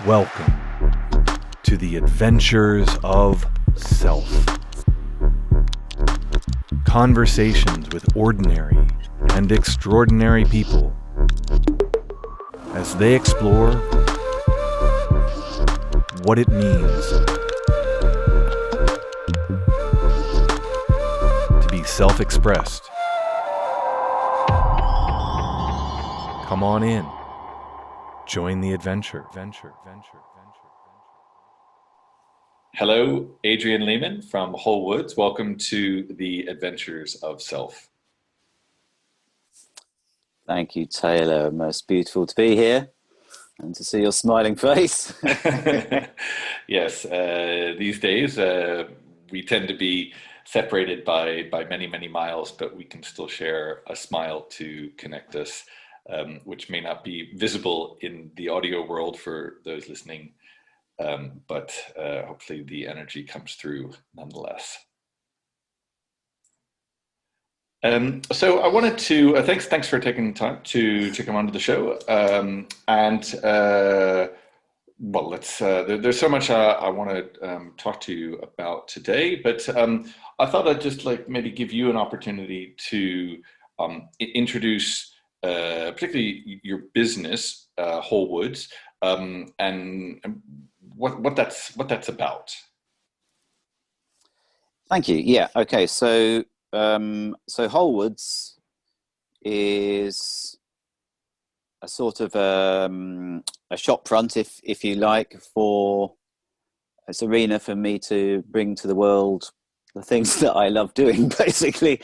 Welcome to the adventures of self. Conversations with ordinary and extraordinary people as they explore what it means to be self-expressed. Come on in. Join the adventure. Hello, Adrian Leaman from Whole Woods. Welcome to the Adventures of Self. Thank you, Taylor. Most beautiful to be here and to see your smiling face. Yes, these days we tend to be separated by many, many miles, but we can still share a smile to connect us, which may not be visible in the audio world for those listening, but hopefully the energy comes through nonetheless. So I wanted to thanks for taking time to come onto the show. Well, let's. There's so much I want to talk to you about today, but I thought I'd just maybe give you an opportunity to introduce, particularly your business, Whole Woods, and what that's about. Thank you. Yeah. Okay. So Whole Woods is a sort of a shop front, if you like, for this arena for me to bring to the world the things that I love doing, basically.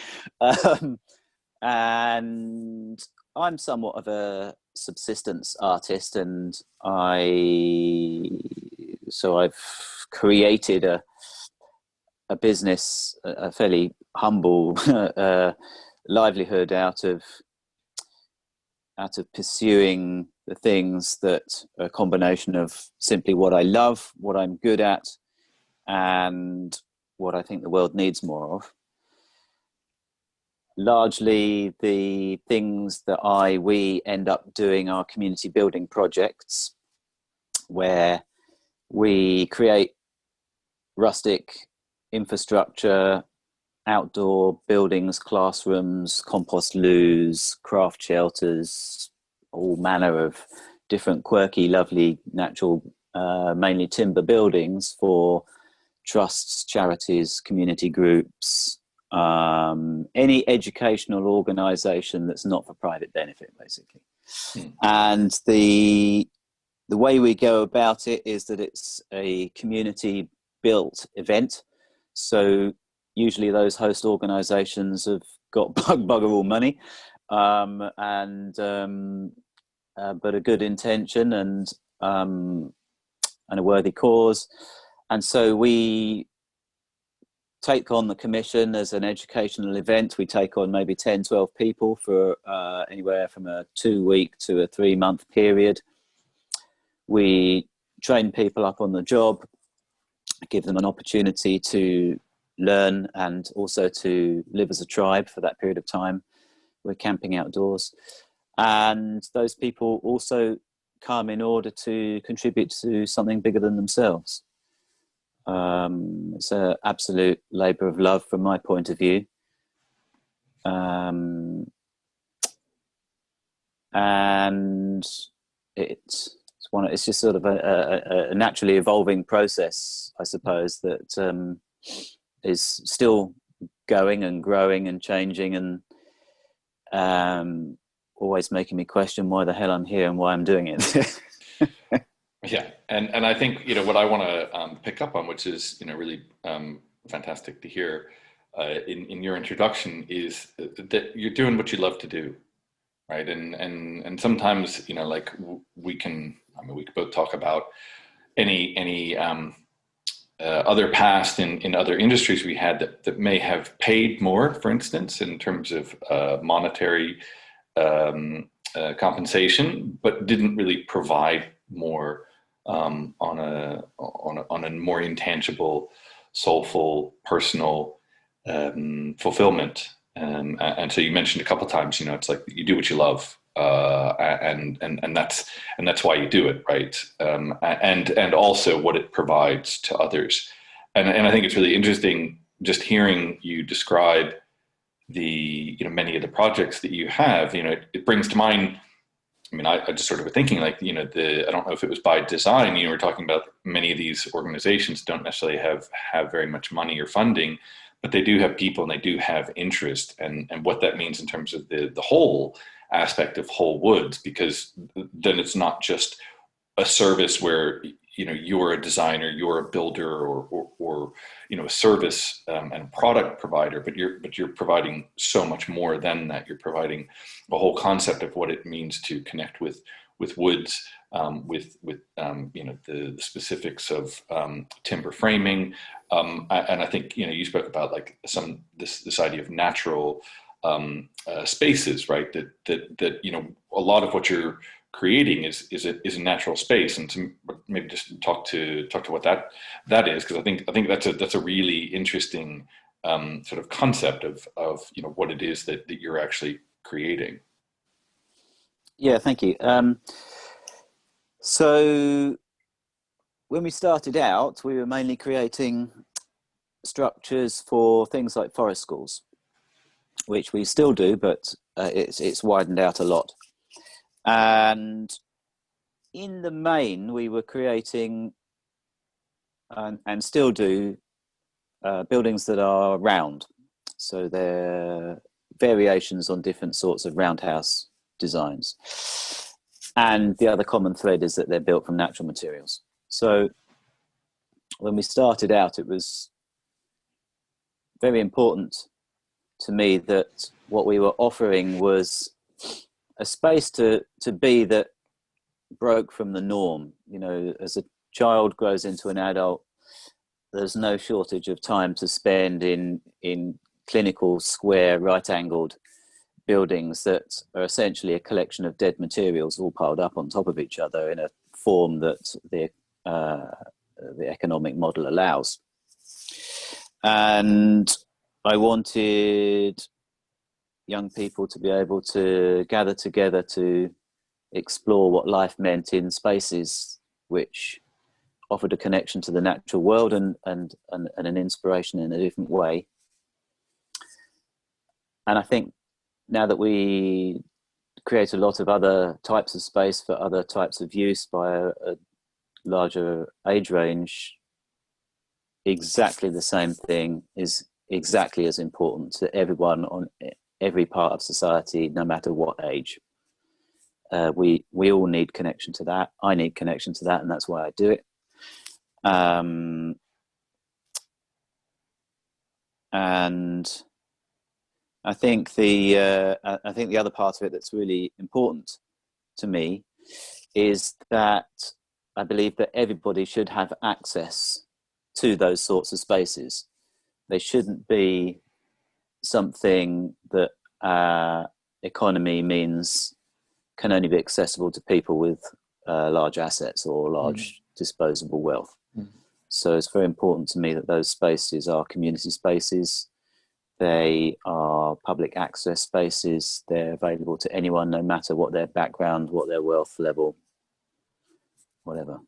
And I'm somewhat of a subsistence artist, and I've created a business, a fairly humble livelihood out of pursuing the things that are a combination of simply what I love, what I'm good at, and what I think the world needs more of. Largely the things that we end up doing are community building projects where we create rustic infrastructure, outdoor buildings, classrooms, compost loos, craft shelters, all manner of different quirky, lovely, natural, mainly timber buildings for trusts, charities, community groups, any educational organization that's not for private benefit, basically. And the way we go about it is that it's a community built event. So usually those host organizations have got bugger all money, but a good intention and a worthy cause. And so we take on the commission as an educational event. We take on maybe 10, 12 people for anywhere from a 2-week to a 3-month period. We train people up on the job, give them an opportunity to learn and also to live as a tribe for that period of time. We're camping outdoors. And those people also come in order to contribute to something bigger than themselves. It's an absolute labor of love from my point of view. And it's just sort of a naturally evolving process, I suppose, that is still going and growing and changing and always making me question why the hell I'm here and why I'm doing it. Yeah, and I think what I want to pick up on, which is really fantastic to hear in your introduction, is that you're doing what you love to do, right? And sometimes we can both talk about any other past in other industries we had that may have paid more, for instance, in terms of monetary compensation, but didn't really provide more on a more intangible, soulful, personal fulfillment. And so you mentioned a couple of times, it's like you do what you love, and that's why you do it, right? And also what it provides to others. And I think it's really interesting just hearing you describe the, many of the projects that you have. It brings to mind, I mean, I just sort of thinking like, I don't know if it was by design, we're talking about many of these organizations don't necessarily have very much money or funding, but they do have people and they do have interest, and what that means in terms of the whole aspect of Whole Woods, because then it's not just a service where you're a designer, you're a builder, or a service and product provider, but you're providing so much more than that. You're providing a whole concept of what it means to connect with woods, with the specifics of timber framing, and I think you spoke about like this idea of natural spaces, right? That a lot of what you're creating is a natural space, and to maybe just talk to what that is, because I think that's a really interesting sort of concept of what it is that you're actually creating. Yeah, thank you. So when we started out, we were mainly creating structures for things like forest schools, which we still do, but it's widened out a lot. And in the main, we were creating and still do buildings that are round. So they're variations on different sorts of roundhouse designs. And the other common thread is that they're built from natural materials. So when we started out, it was very important to me that what we were offering was a space to be that broke from the norm. As a child grows into an adult, there's no shortage of time to spend in clinical, square, right-angled buildings that are essentially a collection of dead materials all piled up on top of each other in a form that the economic model allows. And I wanted young people to be able to gather together to explore what life meant in spaces which offered a connection to the natural world and an inspiration in a different way. And I think now that we create a lot of other types of space for other types of use by a larger age range, exactly the same thing is exactly as important to everyone on every part of society, no matter what age. We all need connection to that. I need connection to that, and that's why I do it. And I think the other part of it that's really important to me is that I believe that everybody should have access to those sorts of spaces. They shouldn't be something that economy means can only be accessible to people with large assets or large disposable wealth. So it's very important to me that those spaces are community spaces. They are public access spaces. They're available to anyone, no matter what their background, what their wealth level, whatever.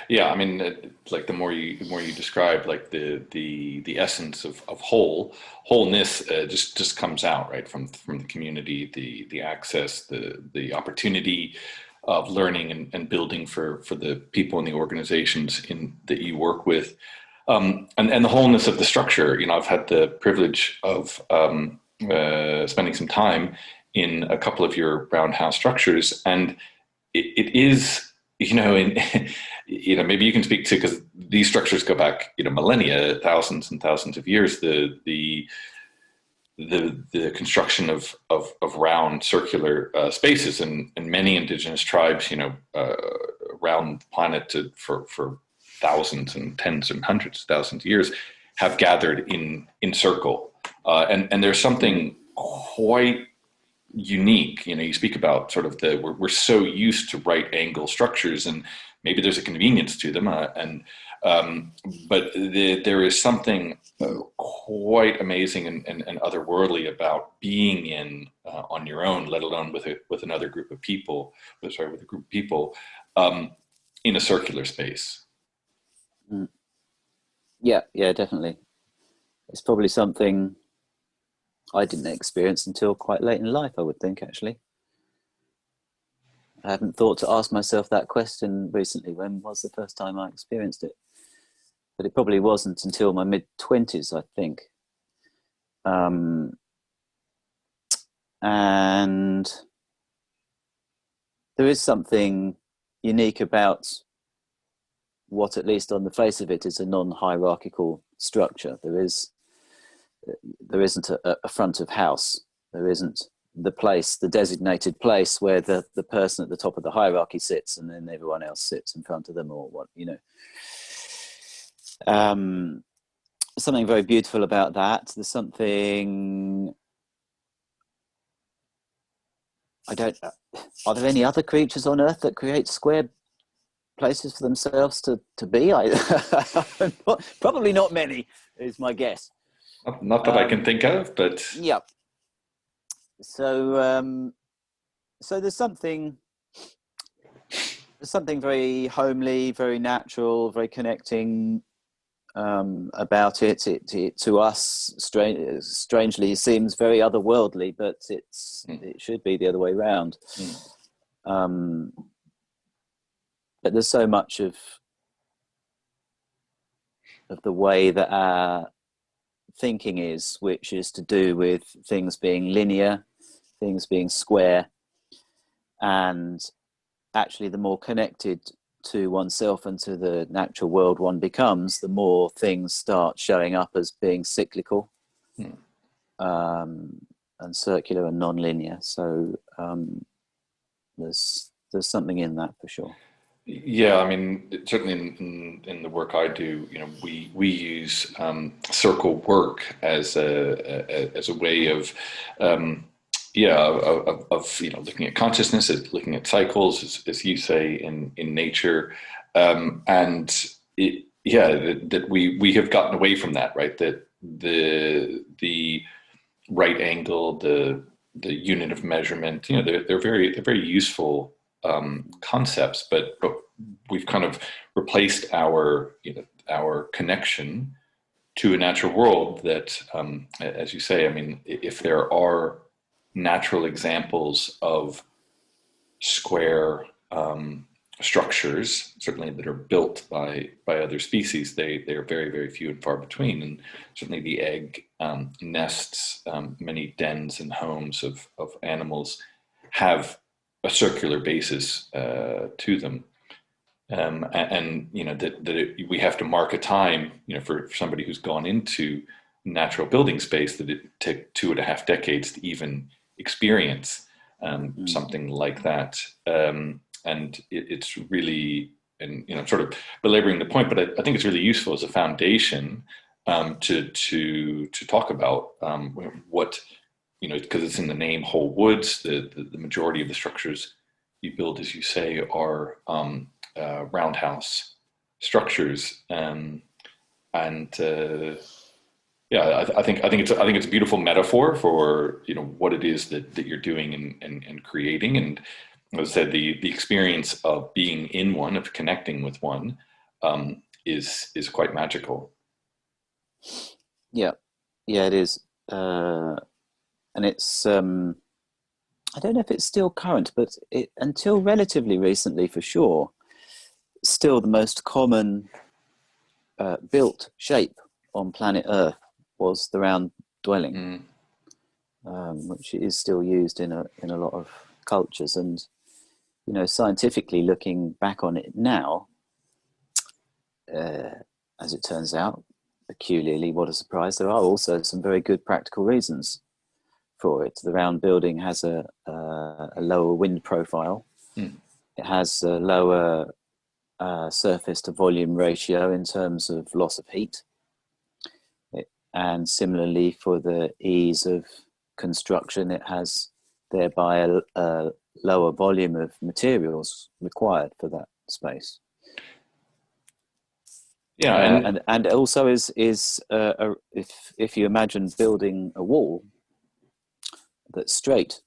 Yeah, I mean, like the more you describe, like the essence of wholeness just comes out, right, from the community, the access, the opportunity of learning and building for the people and the organizations that you work with, and the wholeness of the structure. I've had the privilege of spending some time in a couple of your roundhouse structures, and it is. Maybe you can speak to, because these structures go back, millennia, thousands and thousands of years. The construction of round circular spaces, and many indigenous tribes, around the planet for thousands and tens and hundreds of thousands of years, have gathered in circle, and there's something quite unique. You speak about sort of we're so used to right angle structures, and maybe there's a convenience to them, but there is something quite amazing and otherworldly about being on your own, let alone with another group of people. With a group of people in a circular space. Mm. Yeah, definitely. It's probably something I didn't experience until quite late in life, I would think, actually. I haven't thought to ask myself that question recently. When was the first time I experienced it? But it probably wasn't until my mid-20s, I think. And there is something unique about what, at least on the face of it, is a non-hierarchical structure. There isn't a front of house. There isn't the designated place where the person at the top of the hierarchy sits, and then everyone else sits in front of them, or what, something very beautiful about that. There's something, are there any other creatures on Earth that create square places for themselves to be? Probably not many, is my guess. Not that I can think of, but yeah. So there's something very homely, very natural, very connecting about it. It to us strangely seems very otherworldly, but it should be the other way around. But there's so much of the way that our thinking is, which is to do with things being linear, things being square, and actually the more connected to oneself and to the natural world one becomes, the more things start showing up as being cyclical, and circular and non-linear. So there's something in that for sure. Yeah, I mean, certainly in the work I do, we use circle work as a way of looking at consciousness, looking at cycles, as you say, in nature, and that we have gotten away from that, right? That the right angle, the unit of measurement, they're very useful concepts, but we've kind of replaced our connection to a natural world that, as you say, I mean, if there are natural examples of square structures, certainly that are built by other species, they are very, very few and far between. And certainly the egg nests, many dens and homes of animals have a circular basis to them. We have to mark a time, for somebody who's gone into natural building space, that it took 2.5 decades to even experience something like that. It's really, and sort of belaboring the point, but I think it's really useful as a foundation to talk about what, because it's in the name whole woods. The majority of the structures you build, as you say, are roundhouse structures, I think it's a beautiful metaphor for what it is that you're doing and creating. And as I said, the experience of being in one, of connecting with one, is quite magical. Yeah, it is, and it's. I don't know if it's still current, but until relatively recently, for sure, still the most common built shape on planet Earth was the round dwelling, which is still used in a lot of cultures. And scientifically looking back on it now, as it turns out, peculiarly, what a surprise, there are also some very good practical reasons for it. The round building has a lower wind profile. It has a lower surface to volume ratio in terms of loss of heat. And similarly, for the ease of construction, it has thereby a lower volume of materials required for that space. Yeah, and also if you imagine building a wall that's straight,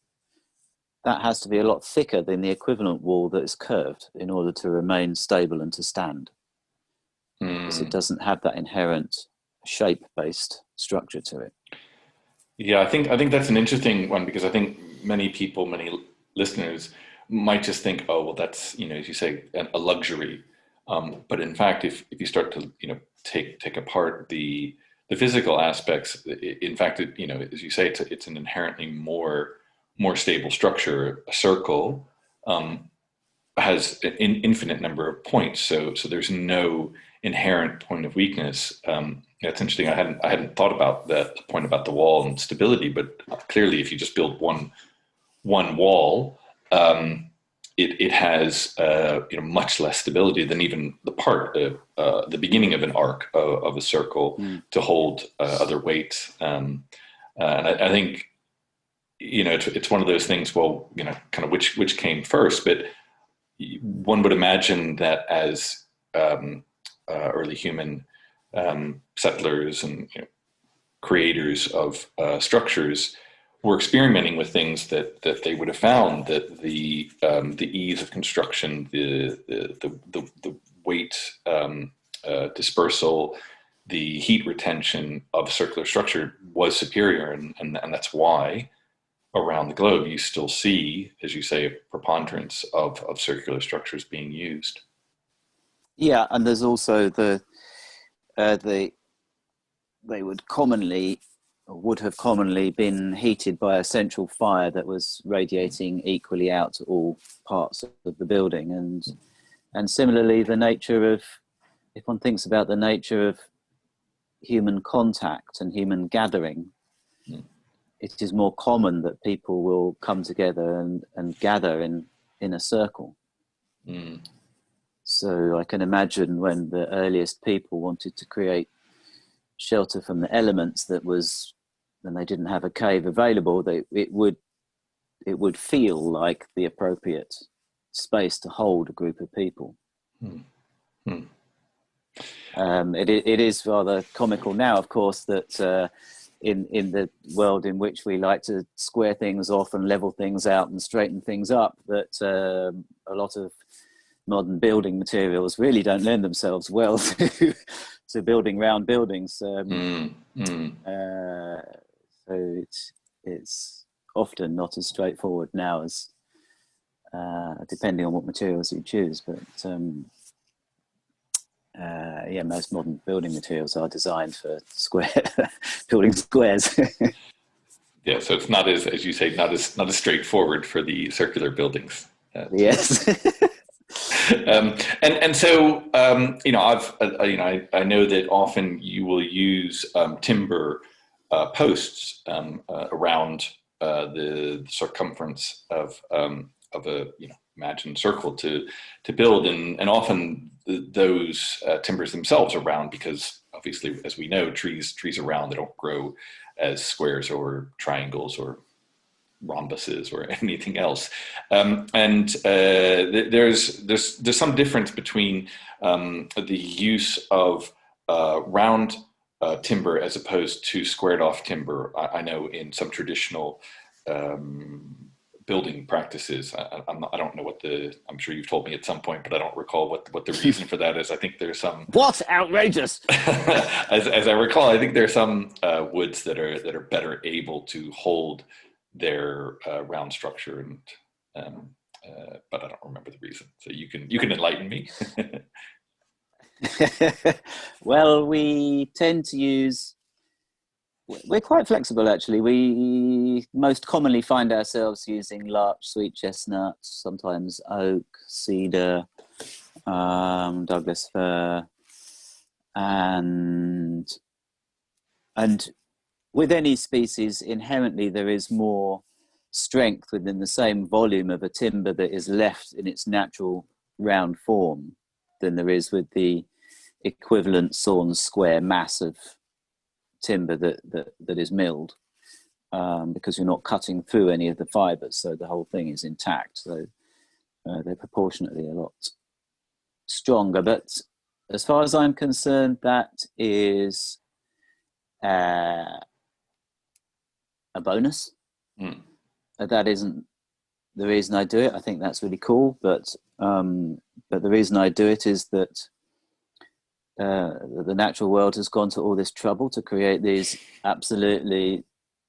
that has to be a lot thicker than the equivalent wall that is curved in order to remain stable and to stand, because it doesn't have that inherent shape-based structure to it. Yeah, I think that's an interesting one, because I think many people, many listeners might just think, oh, well, that's, as you say, a luxury. But in fact, if you start to, take apart the physical aspects, in fact, as you say, it's an inherently more stable structure. A circle has an infinite number of points, so there's no inherent point of weakness. That's interesting. I hadn't thought about that point about the wall and stability, but clearly, if you just build one wall, it has much less stability than even the beginning of an arc of a circle to hold other weights. And I think it's one of those things. Well, kind of which came first, but one would imagine that as early human settlers and creators of structures were experimenting with things, that they would have found that the ease of construction, the weight dispersal, the heat retention of circular structure was superior, and that's why around the globe you still see, as you say, a preponderance of circular structures being used. Yeah, and there's also they would have commonly been heated by a central fire that was radiating equally out to all parts of the building. And similarly, the nature of, if one thinks about the nature of human contact and human gathering, it is more common that people will come together and gather in a circle. So I can imagine when the earliest people wanted to create shelter from the elements, that was when they didn't have a cave available, it would feel like the appropriate space to hold a group of people. It is rather comical now, of course, that in the world in which we like to square things off and level things out and straighten things up, that a lot of modern building materials really don't lend themselves well to building round buildings. So it's often not as straightforward now as depending on what materials you choose. But most modern building materials are designed for building squares. Yeah, so it's not as you say, not as straightforward for the circular buildings. Yes. And so I know that often you will use timber posts around the circumference of a imagined circle to build, and often those timbers themselves are round, because obviously, as we know, trees are round. They don't grow as squares or triangles or rhombuses or anything else. There's some difference between the use of round timber as opposed to squared off timber. I know in some traditional building practices, I don't know I'm sure you've told me at some point, but I don't recall what the reason for that is. I think there's some. What outrageous! as I recall, I think there are some woods that are better able to hold their round structure, and but I don't remember the reason. So you can enlighten me. Well, we tend to use. We're quite flexible, actually. We most commonly find ourselves using larch, sweet chestnut, sometimes oak, cedar, Douglas fir, and with any species, inherently there is more strength within the same volume of a timber that is left in its natural round form than there is with the equivalent sawn square mass of timber that is milled. because you're not cutting through any of the fibers, so the whole thing is intact. So they're proportionately a lot stronger. But as far as I'm concerned, that is a bonus. That isn't the reason I do it. I think that's really cool, but the reason I do it is that the natural world has gone to all this trouble to create these absolutely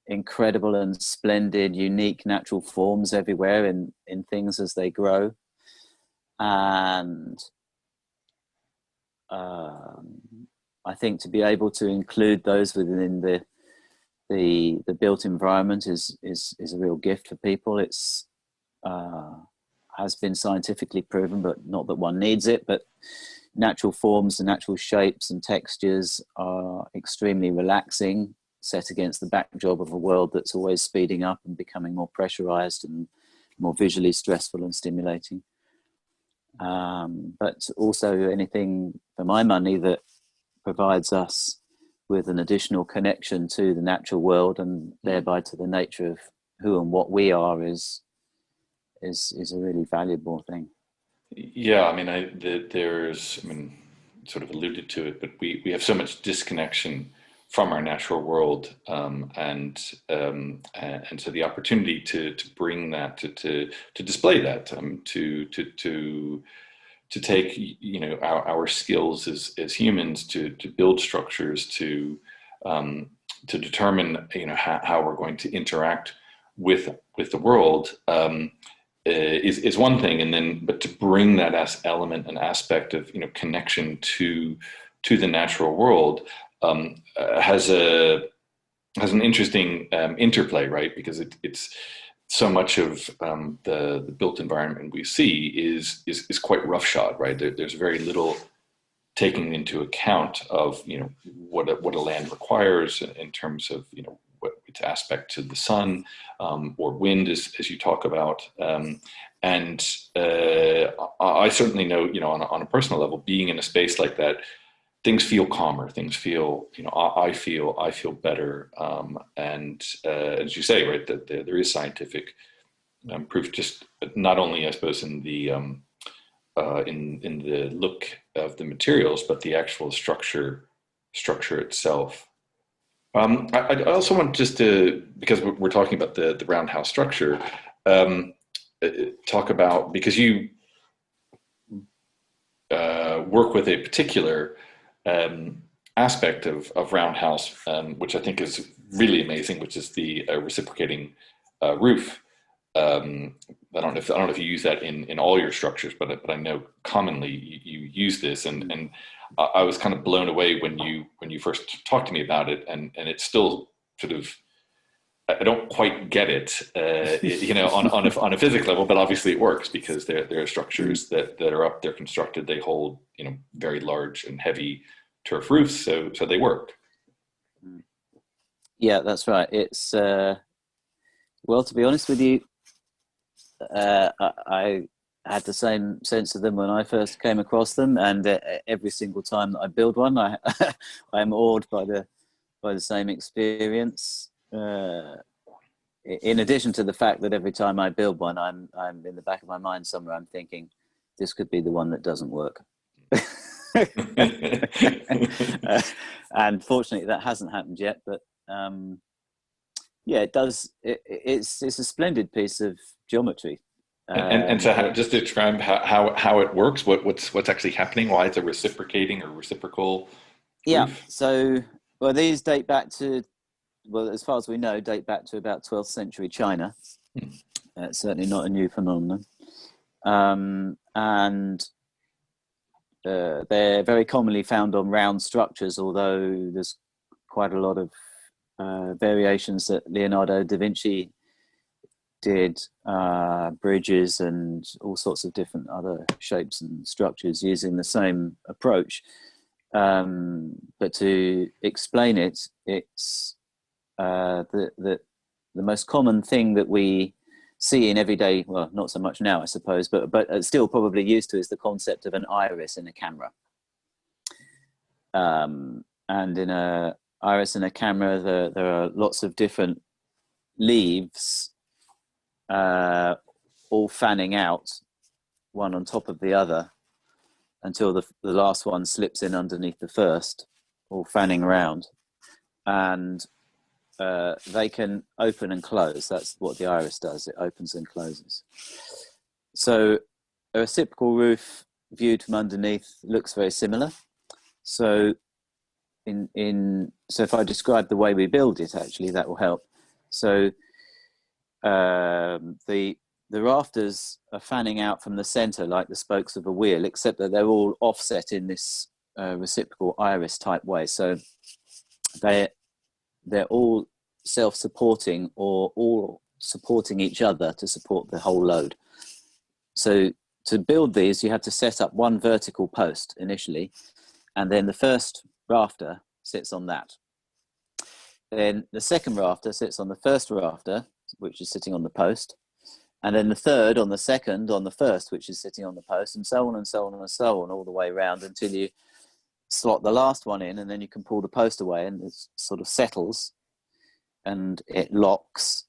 incredible and splendid, unique natural forms everywhere in things as they grow. And I think to be able to include those within the built environment is a real gift for people. It's has been scientifically proven, but not that one needs it, but natural forms and natural shapes and textures are extremely relaxing, set against the backdrop of a world that's always speeding up and becoming more pressurized and more visually stressful and stimulating. But also anything for my money that provides us with an additional connection to the natural world and thereby to the nature of who and what we are is a really valuable thing. Yeah, I mean, sort of alluded to it, but we have so much disconnection from our natural world, and so the opportunity to bring that, to display that, to take, you know, our skills as humans to build structures, to determine, you know, how we're going to interact with the world, is one thing, and then but to bring that as element and aspect of, you know, connection to the natural world, has an interesting interplay, right? Because it's so much of the built environment we see is quite roughshod, right? There's very little taking into account of, you know, what a land requires in terms of, you know, what its aspect to the sun, or wind, as you talk about, and I certainly know, you know, on a personal level, being in a space like that, things feel calmer. Things feel, you know, I feel better, and as you say, right, that there is scientific proof, just not only, I suppose, in the look of the materials, but the actual structure itself. I also want just to, because we're talking about the roundhouse structure, talk about, because you work with a particular aspect of roundhouse, which I think is really amazing, which is the reciprocating roof. I don't know if you use that in all your structures, but I know commonly you use this, and I was kind of blown away when you first talked to me about it, and it's still sort of, I don't quite get it, you know, on a physics level, but obviously it works because there are structures that are up, they're constructed, they hold, you know, very large and heavy turf roofs, so they work. Yeah, that's right. It's well, to be honest with you, I had the same sense of them when I first came across them, and every single time that I build one, I I'm awed by the same experience. In addition to the fact that every time I build one, I'm in the back of my mind somewhere, I'm thinking, this could be the one that doesn't work. And fortunately, that hasn't happened yet. But yeah, it does. It's a splendid piece of geometry. And so, just to describe how it works, what's actually happening, why it's a reciprocating or reciprocal yeah. roof? So, well, these date back to, well, as far as we know, date back to about 12th century China. Certainly not a new phenomenon. And they're very commonly found on round structures, although there's quite a lot of variations that Leonardo da Vinci did, bridges and all sorts of different other shapes and structures using the same approach. But to explain it, it's the most common thing that we see in everyday, well, not so much now, I suppose, but still probably used to, is the concept of an iris in a camera. And in a iris in a camera, there are lots of different leaves all fanning out, one on top of the other, until the last one slips in underneath the first, all fanning around. And they can open and close. That's what the iris does. It opens and closes. So a reciprocal roof viewed from underneath looks very similar. So so if I describe the way we build it, actually, that will help. So the rafters are fanning out from the center like the spokes of a wheel, except that they're all offset in this reciprocal iris type way. So they're all self-supporting, or all supporting each other to support the whole load. So to build these, you have to set up one vertical post initially, and then the first rafter sits on that. Then the second rafter sits on the first rafter, which is sitting on the post, and then the third on the second on the first, which is sitting on the post, and so on and so on and so on, all the way around until you slot the last one in, and then you can pull the post away and it sort of settles and it locks,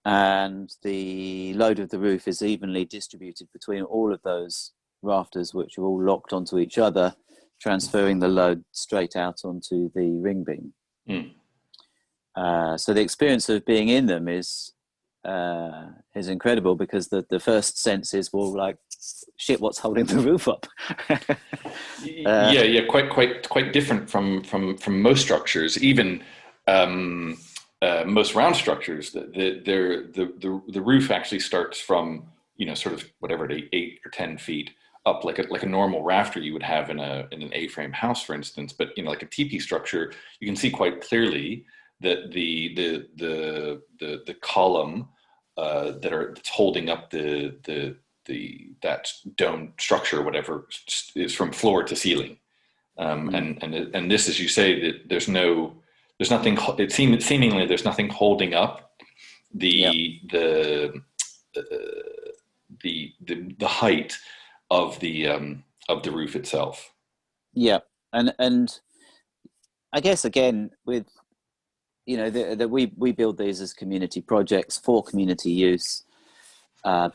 and the load of the roof is evenly distributed between all of those rafters, which are all locked onto each other, transferring the load straight out onto the ring beam. So the experience of being in them is incredible, because the first sense is, well, like, shit, what's holding the roof up? Quite different from most structures, even most round structures. The roof actually starts from, sort of whatever, 8 or 10 feet up, like a normal rafter you would have in an A-frame house, for instance. But like a teepee structure, you can see quite clearly that the column that's holding up that dome structure, whatever, is from floor to ceiling. And this, as you say, that there's nothing. It seemingly there's nothing holding up the height of the roof itself. Yeah, and I guess, again, with we build these as community projects for community use,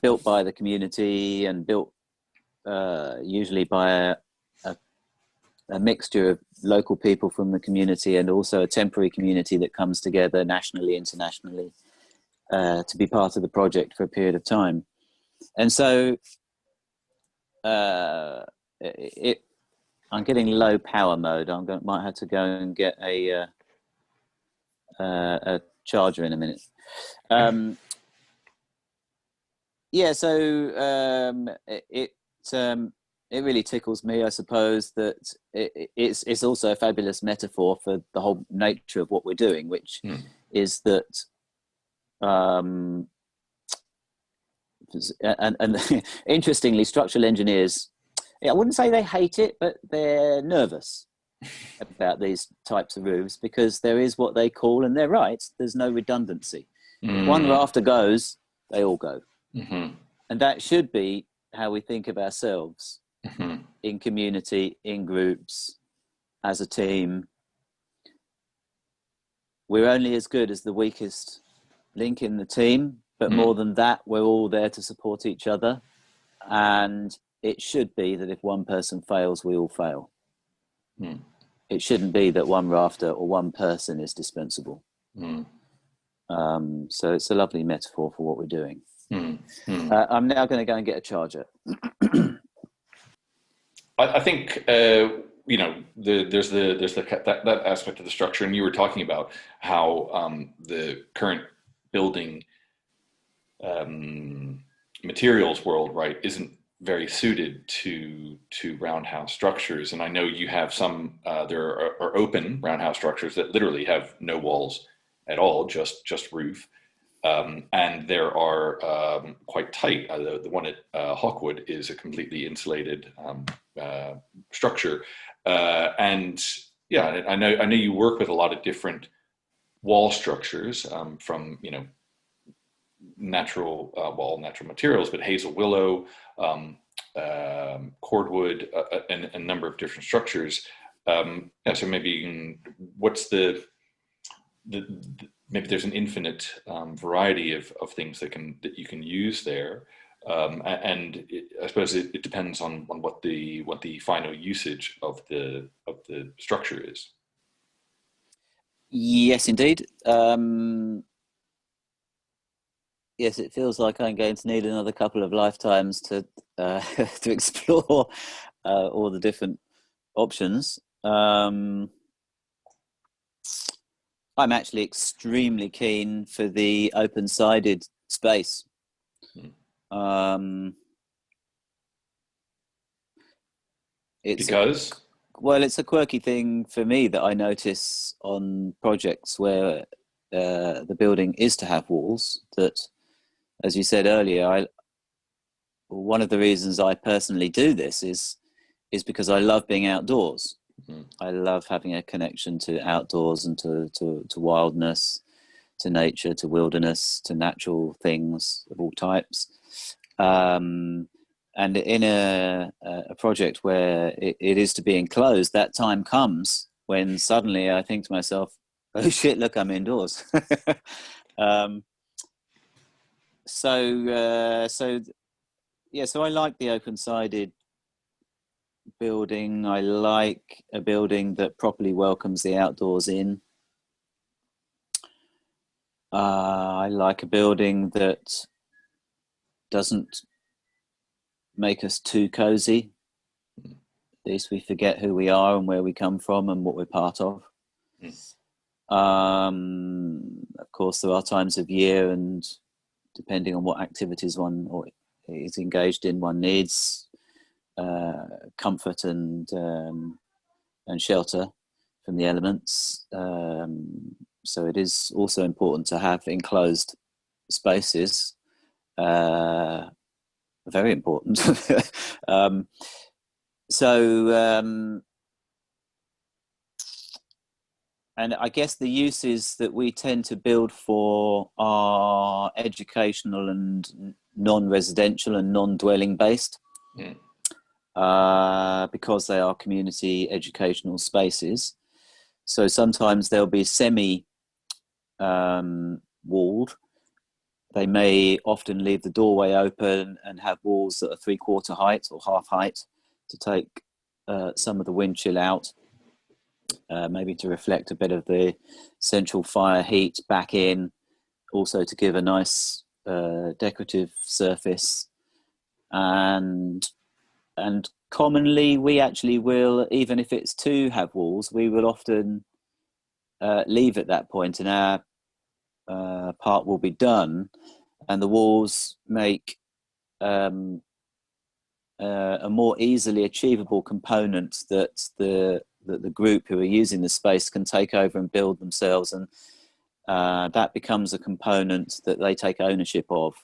built by the community, and built usually by a mixture of local people from the community and also a temporary community that comes together nationally, internationally, to be part of the project for a period of time. And so I'm getting low power mode. Might have to go and get a charger in a minute. It really tickles me, I suppose, that it's also a fabulous metaphor for the whole nature of what we're doing, which is that, and interestingly, structural engineers, I wouldn't say they hate it, but they're nervous about these types of roofs, because there is what they call, and they're right, there's no redundancy. If one rafter goes, they all go. And that should be how we think of ourselves in community, in groups, as a team. We're only as good as the weakest link in the team, but more than that, we're all there to support each other. And it should be that if one person fails, we all fail. It shouldn't be that one rafter or one person is dispensable. So it's a lovely metaphor for what we're doing. I'm now going to go and get a charger. I think there's that aspect of the structure, and you were talking about how the current building materials world, right, isn't very suited to roundhouse structures. And I know you have some. There are open roundhouse structures that literally have no walls at all, just roof. And there are quite tight. The one at Hawkwood is a completely insulated structure, and yeah, I know you work with a lot of different wall structures, from natural materials, but hazel willow, cordwood, and a number of different structures. So maybe what's the maybe there's an infinite variety of things that you can use there. And I suppose it depends on what the final usage of the structure is. Yes, indeed. Yes, it feels like I'm going to need another couple of lifetimes to to explore all the different options. I'm actually extremely keen for the open-sided space. Because? Well, it's a quirky thing for me that I notice on projects where the building is to have walls, that, as you said earlier, one of the reasons I personally do this is because I love being outdoors. Mm-hmm. I love having a connection to outdoors and to wildness, to nature, to wilderness, to natural things of all types. And in a project where it is to be enclosed, that time comes when suddenly I think to myself, oh shit, look, I'm indoors. So I like the open-sided building. I like a building that properly welcomes the outdoors in. I like a building that doesn't make us too cozy. At least we forget who we are and where we come from and what we're part of. Of course, there are times of year, and depending on what activities one is engaged in, one needs comfort and shelter from the elements. So it is also important to have enclosed spaces. Very important. And I guess the uses that we tend to build for are educational and non-residential and non-dwelling based. Because they are community educational spaces. So sometimes they'll be semi walled. They may often leave the doorway open and have walls that are 3/4 height or half height to take some of the wind chill out, maybe to reflect a bit of the central fire heat back in, also to give a nice decorative surface. And commonly we actually will, even if it's to have walls, we will often leave at that point, and our part will be done, and the walls make a more easily achievable component that the group who are using the space can take over and build themselves, and that becomes a component that they take ownership of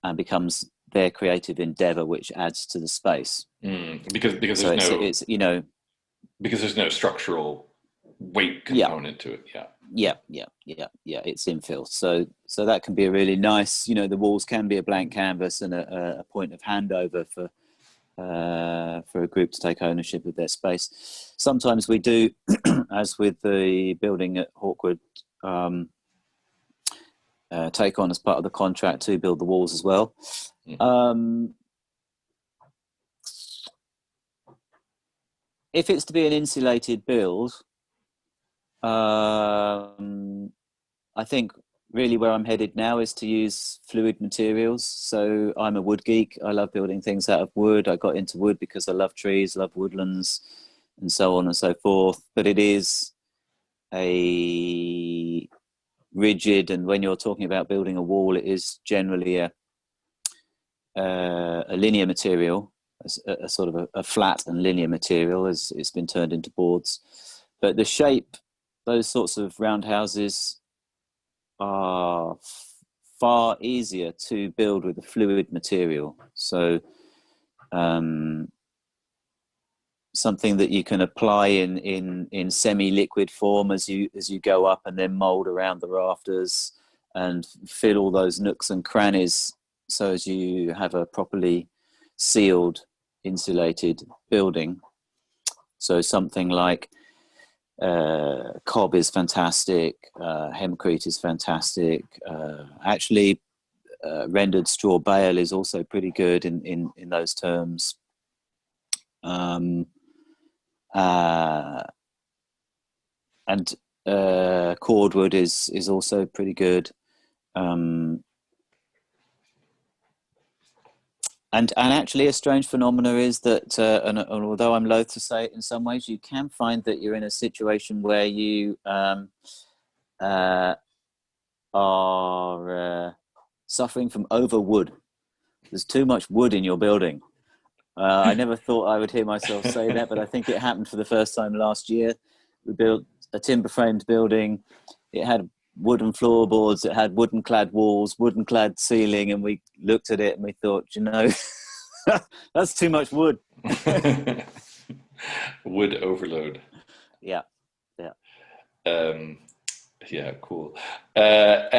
and becomes their creative endeavor, which adds to the space. Because there's because there's no structural weight component to it. Yeah, it's infill, so that can be a really nice, the walls can be a blank canvas and a point of handover for a group to take ownership of their space. Sometimes we do, as with the building at Hawkwood, take on as part of the contract to build the walls as well. If it's to be an insulated build, I think really where I'm headed now is to use fluid materials. So I'm a wood geek. I love building things out of wood. I got into wood because I love trees, love woodlands, and so on and so forth. But it is a rigid, and when you're talking about building a wall, it is generally a linear material, a sort of a flat and linear material, as it's been turned into boards. But the shape, those sorts of roundhouses are far easier to build with a fluid material. So something that you can apply in semi-liquid form as you go up, and then mold around the rafters and fill all those nooks and crannies, so as you have a properly sealed, insulated building. So something like Cob is fantastic. Hempcrete is fantastic. Actually, rendered straw bale is also pretty good in those terms. And cordwood is also pretty good. And actually, a strange phenomena is that, and although I'm loath to say it in some ways, you can find that you're in a situation where you are suffering from overwood. There's too much wood in your building. I never thought I would hear myself say that, but I think it happened for the first time last year. We built a timber-framed building. It had wooden floorboards, it had wooden clad walls, wooden clad ceiling, and we looked at it and we thought, you know, that's too much wood. Wood overload. Yeah. Yeah, cool. I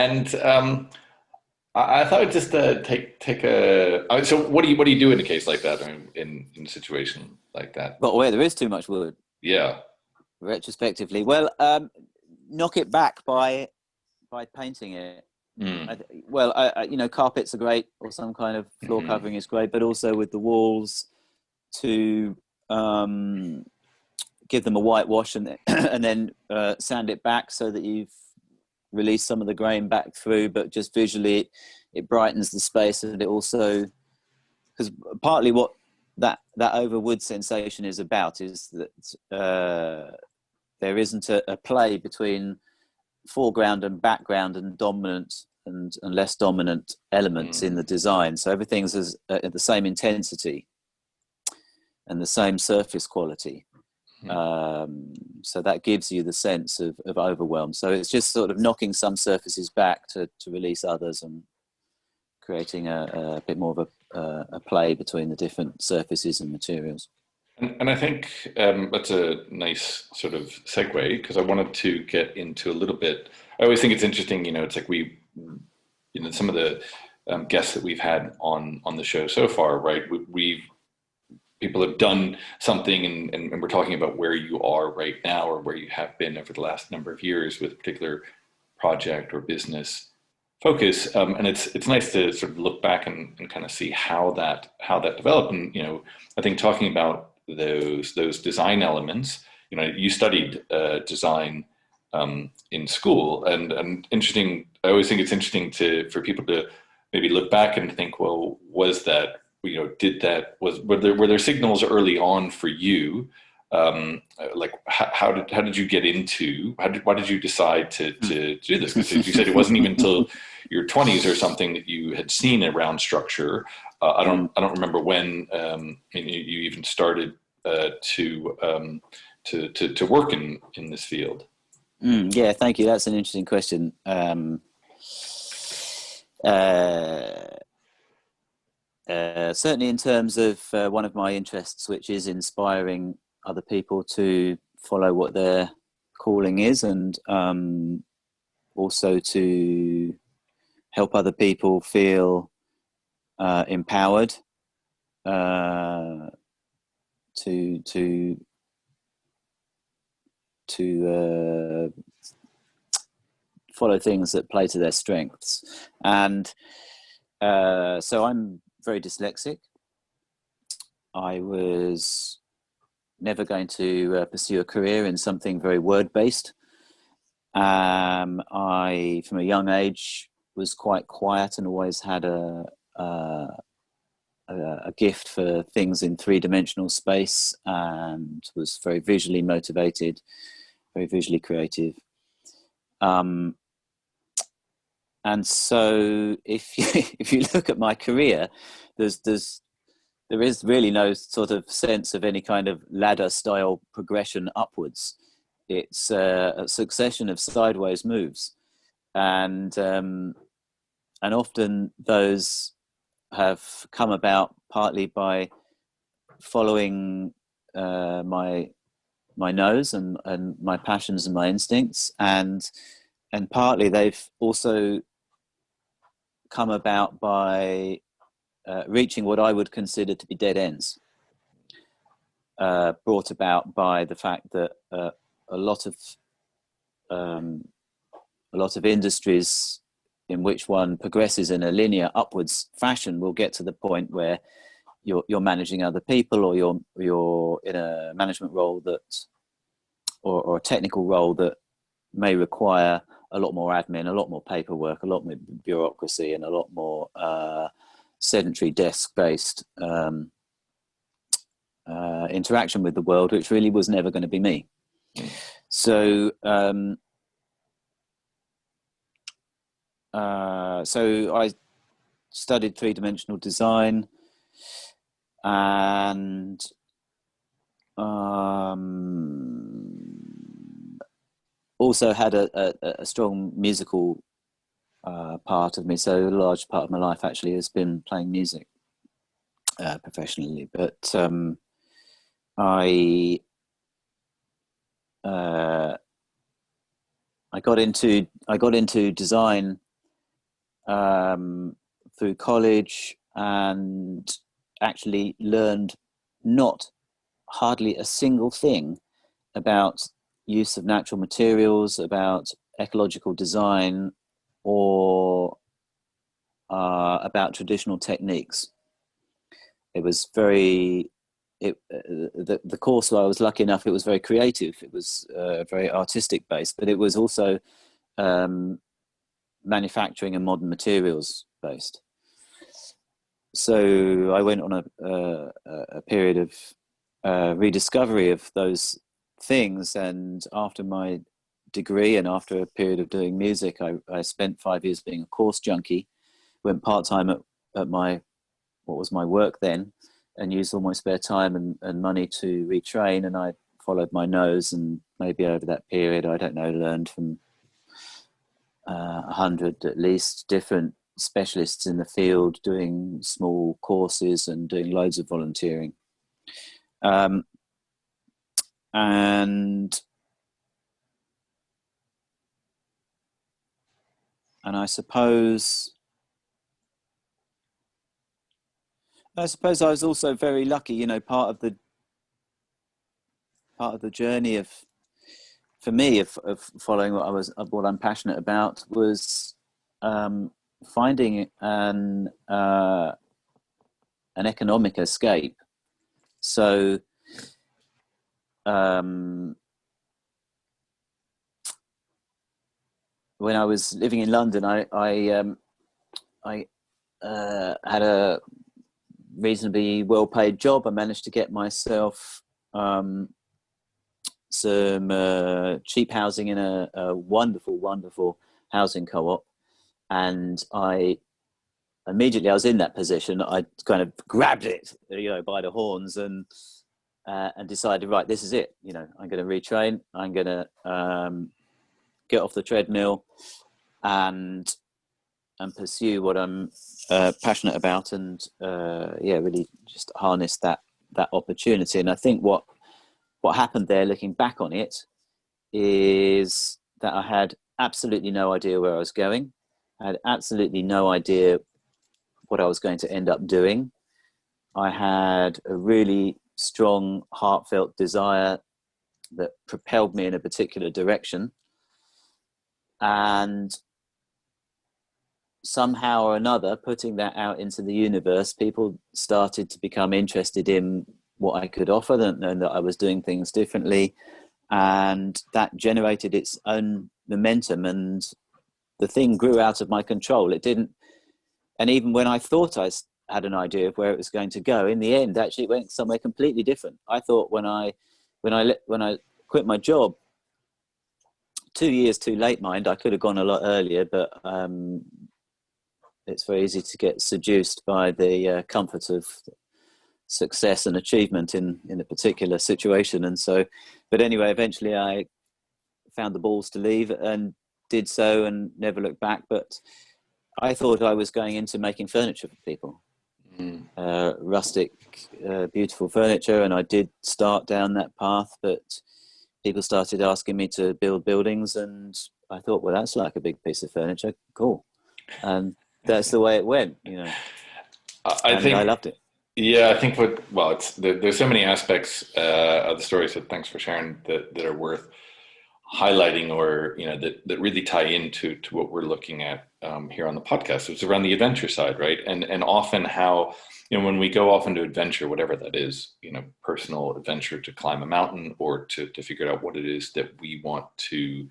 thought I'd just take a. So what do you do in a case like that? In a situation like that? But where there is too much wood. Yeah. Retrospectively, well, knock it back by painting it. You know, carpets are great, or some kind of floor covering is great, but also with the walls to give them a whitewash and then sand it back so that you've released some of the grain back through, but just visually it brightens the space. And it also, because partly what that overwood sensation is about is that there isn't a play between foreground and background and dominant and less dominant elements in the design. So everything's at the same intensity and the same surface quality. So that gives you the sense of overwhelm. So it's just sort of knocking some surfaces back to release others and creating a bit more of a play between the different surfaces and materials. And I think that's a nice sort of segue, because I wanted to get into a little bit. I always think it's interesting, you know, it's like some of the guests that we've had on the show so far, right? People have done something and we're talking about where you are right now or where you have been over the last number of years with a particular project or business focus. And it's nice to sort of look back and kind of see how that developed. And, you know, I think talking about those design elements, you know, you studied design in school, and interesting. I always think it's interesting for people to maybe look back and think, well, was that, you know, were there signals early on for you? Like how did you get into, why did you decide to do this? Because you said it wasn't even until your 20s or something that you had seen around structure. I don't remember when you even started to work in this field. Yeah, thank you. That's an interesting question. Certainly in terms of one of my interests, which is inspiring other people to follow what their calling is, and also to help other people feel empowered to follow things that play to their strengths. And so I'm very dyslexic. I was never going to pursue a career in something very word-based. I, from a young age, was quite quiet and always had a gift for things in three-dimensional space, and was very visually motivated, very visually creative. And so if you look at my career, there is really no sort of sense of any kind of ladder style progression upwards. It's a succession of sideways moves, and often those have come about partly by following my nose and my passions and my instincts, and partly they've also come about by reaching what I would consider to be dead ends, brought about by the fact that a lot of industries in which one progresses in a linear upwards fashion will get to the point where you're managing other people, or you're in a management role or a technical role that may require a lot more admin, a lot more paperwork, a lot more bureaucracy, and a lot more sedentary desk-based interaction with the world, which really was never going to be me. So I studied three-dimensional design, and also had a strong musical part of me. So a large part of my life actually has been playing music professionally. But I got into design through college, and actually learned not hardly a single thing about use of natural materials, about ecological design, or about traditional techniques. It was the course where I was lucky enough, it was very creative. It was very artistic based, but it was also manufacturing and modern materials based. So I went on a period of rediscovery of those things, and after my degree and after a period of doing music, I spent 5 years being a course junkie, went part-time at what was my work then, and used all my spare time and money to retrain, and I followed my nose, and maybe over that period, I don't know, learned from 100 at least different specialists in the field, doing small courses and doing loads of volunteering. And I suppose I was also very lucky, you know, part of the journey for me of following what I'm passionate about was finding an economic escape. So when I was living in London, I had a reasonably well-paid job. I managed to get myself some cheap housing in a wonderful housing co-op, and I was in that position. I kind of grabbed it, you know, by the horns, and decided, right, this is it. You know, I'm going to retrain. I'm going to get off the treadmill and pursue what I'm passionate about, and really just harness that opportunity. And I think what happened there, looking back on it, is that I had absolutely no idea where I was going. I had absolutely no idea what I was going to end up doing. I had a really strong, heartfelt desire that propelled me in a particular direction. And somehow or another, putting that out into the universe, people started to become interested in what I could offer them, and that I was doing things differently. And that generated its own momentum, and the thing grew out of my control. It didn't, and even when I thought I had an idea of where it was going to go, in the end, actually it went somewhere completely different. I thought when I quit my job, 2 years too late, mind, I could have gone a lot earlier, but it's very easy to get seduced by the comfort of success and achievement in a particular situation. And so, but anyway, eventually I found the balls to leave and did so, and never looked back. But I thought I was going into making furniture for people, rustic, beautiful furniture, and I did start down that path, but people started asking me to build buildings, and I thought, well, that's like a big piece of furniture, cool. And that's the way it went, you know. I think I loved it. Yeah, I think there's so many aspects of the story. So thanks for sharing that are worth highlighting, or that really tie into what we're looking at here on the podcast. It's around the adventure side, right? And often how, when we go off into adventure, whatever that is, personal adventure to climb a mountain, or to figure out what it is that we want to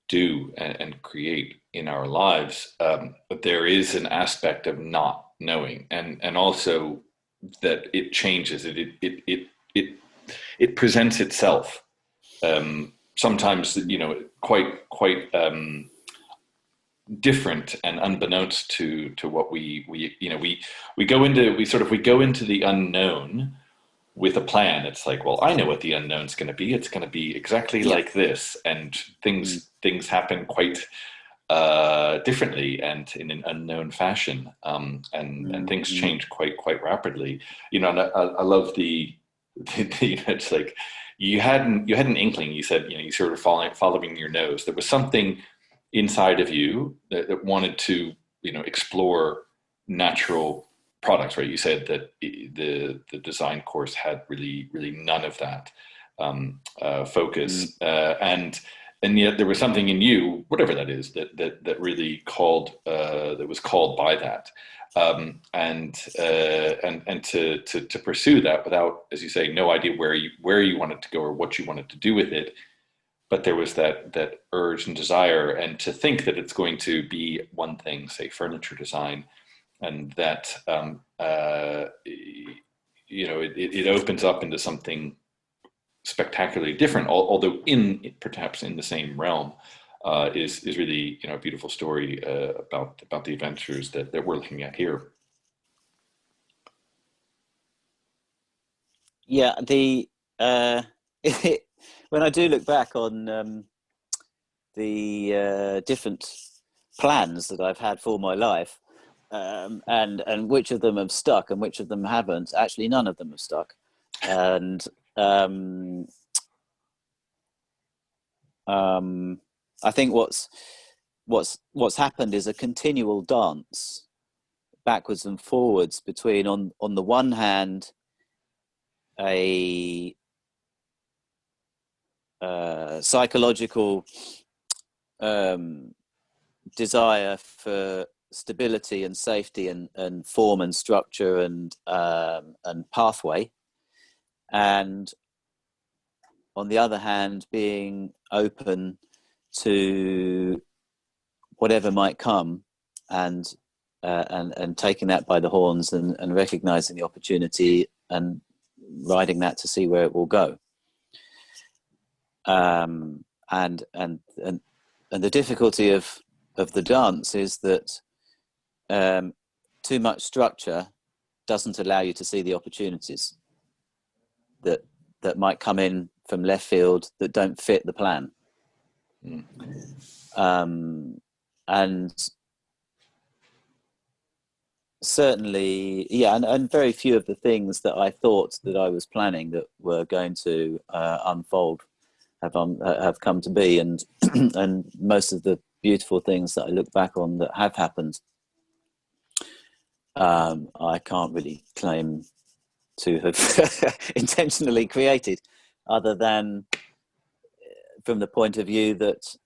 do and create in our lives, but there is an aspect of not knowing, and also that it changes. It presents itself, sometimes quite different and unbeknownst to what we go into the unknown with a plan. It's like, well, I know what the unknown's going to be. It's going to be exactly like this, and things happen quite differently and in an unknown fashion, and things change quite rapidly. And I love the it's like you had an inkling. You said, you sort of following your nose. There was something inside of you that wanted to explore natural products, right? You said that the design course had really none of that focus, and yet there was something in you, whatever that is, that really called, that was called by that, and to pursue that without, as you say, no idea where you wanted to go or what you wanted to do with it. But there was that urge and desire, and to think that it's going to be one thing, say furniture design, and that it opens up into something spectacularly different, although perhaps in the same realm, is really a beautiful story about the adventures that we're looking at here. Yeah, when I do look back on the different plans that I've had for my life, and which of them have stuck and which of them haven't, actually none of them have stuck. And I think what's happened is a continual dance backwards and forwards between, on the one hand, a psychological desire for stability and safety and form and structure and pathway, and on the other hand being open to whatever might come, and taking that by the horns, and recognizing the opportunity and riding that to see where it will go. And the difficulty of the dance is that too much structure doesn't allow you to see the opportunities that might come in from left field that don't fit the plan. And certainly, and very few of the things that I thought that I was planning that were going to unfold have come to be, and and most of the beautiful things that I look back on that have happened, I can't really claim to have intentionally created, other than from the point of view that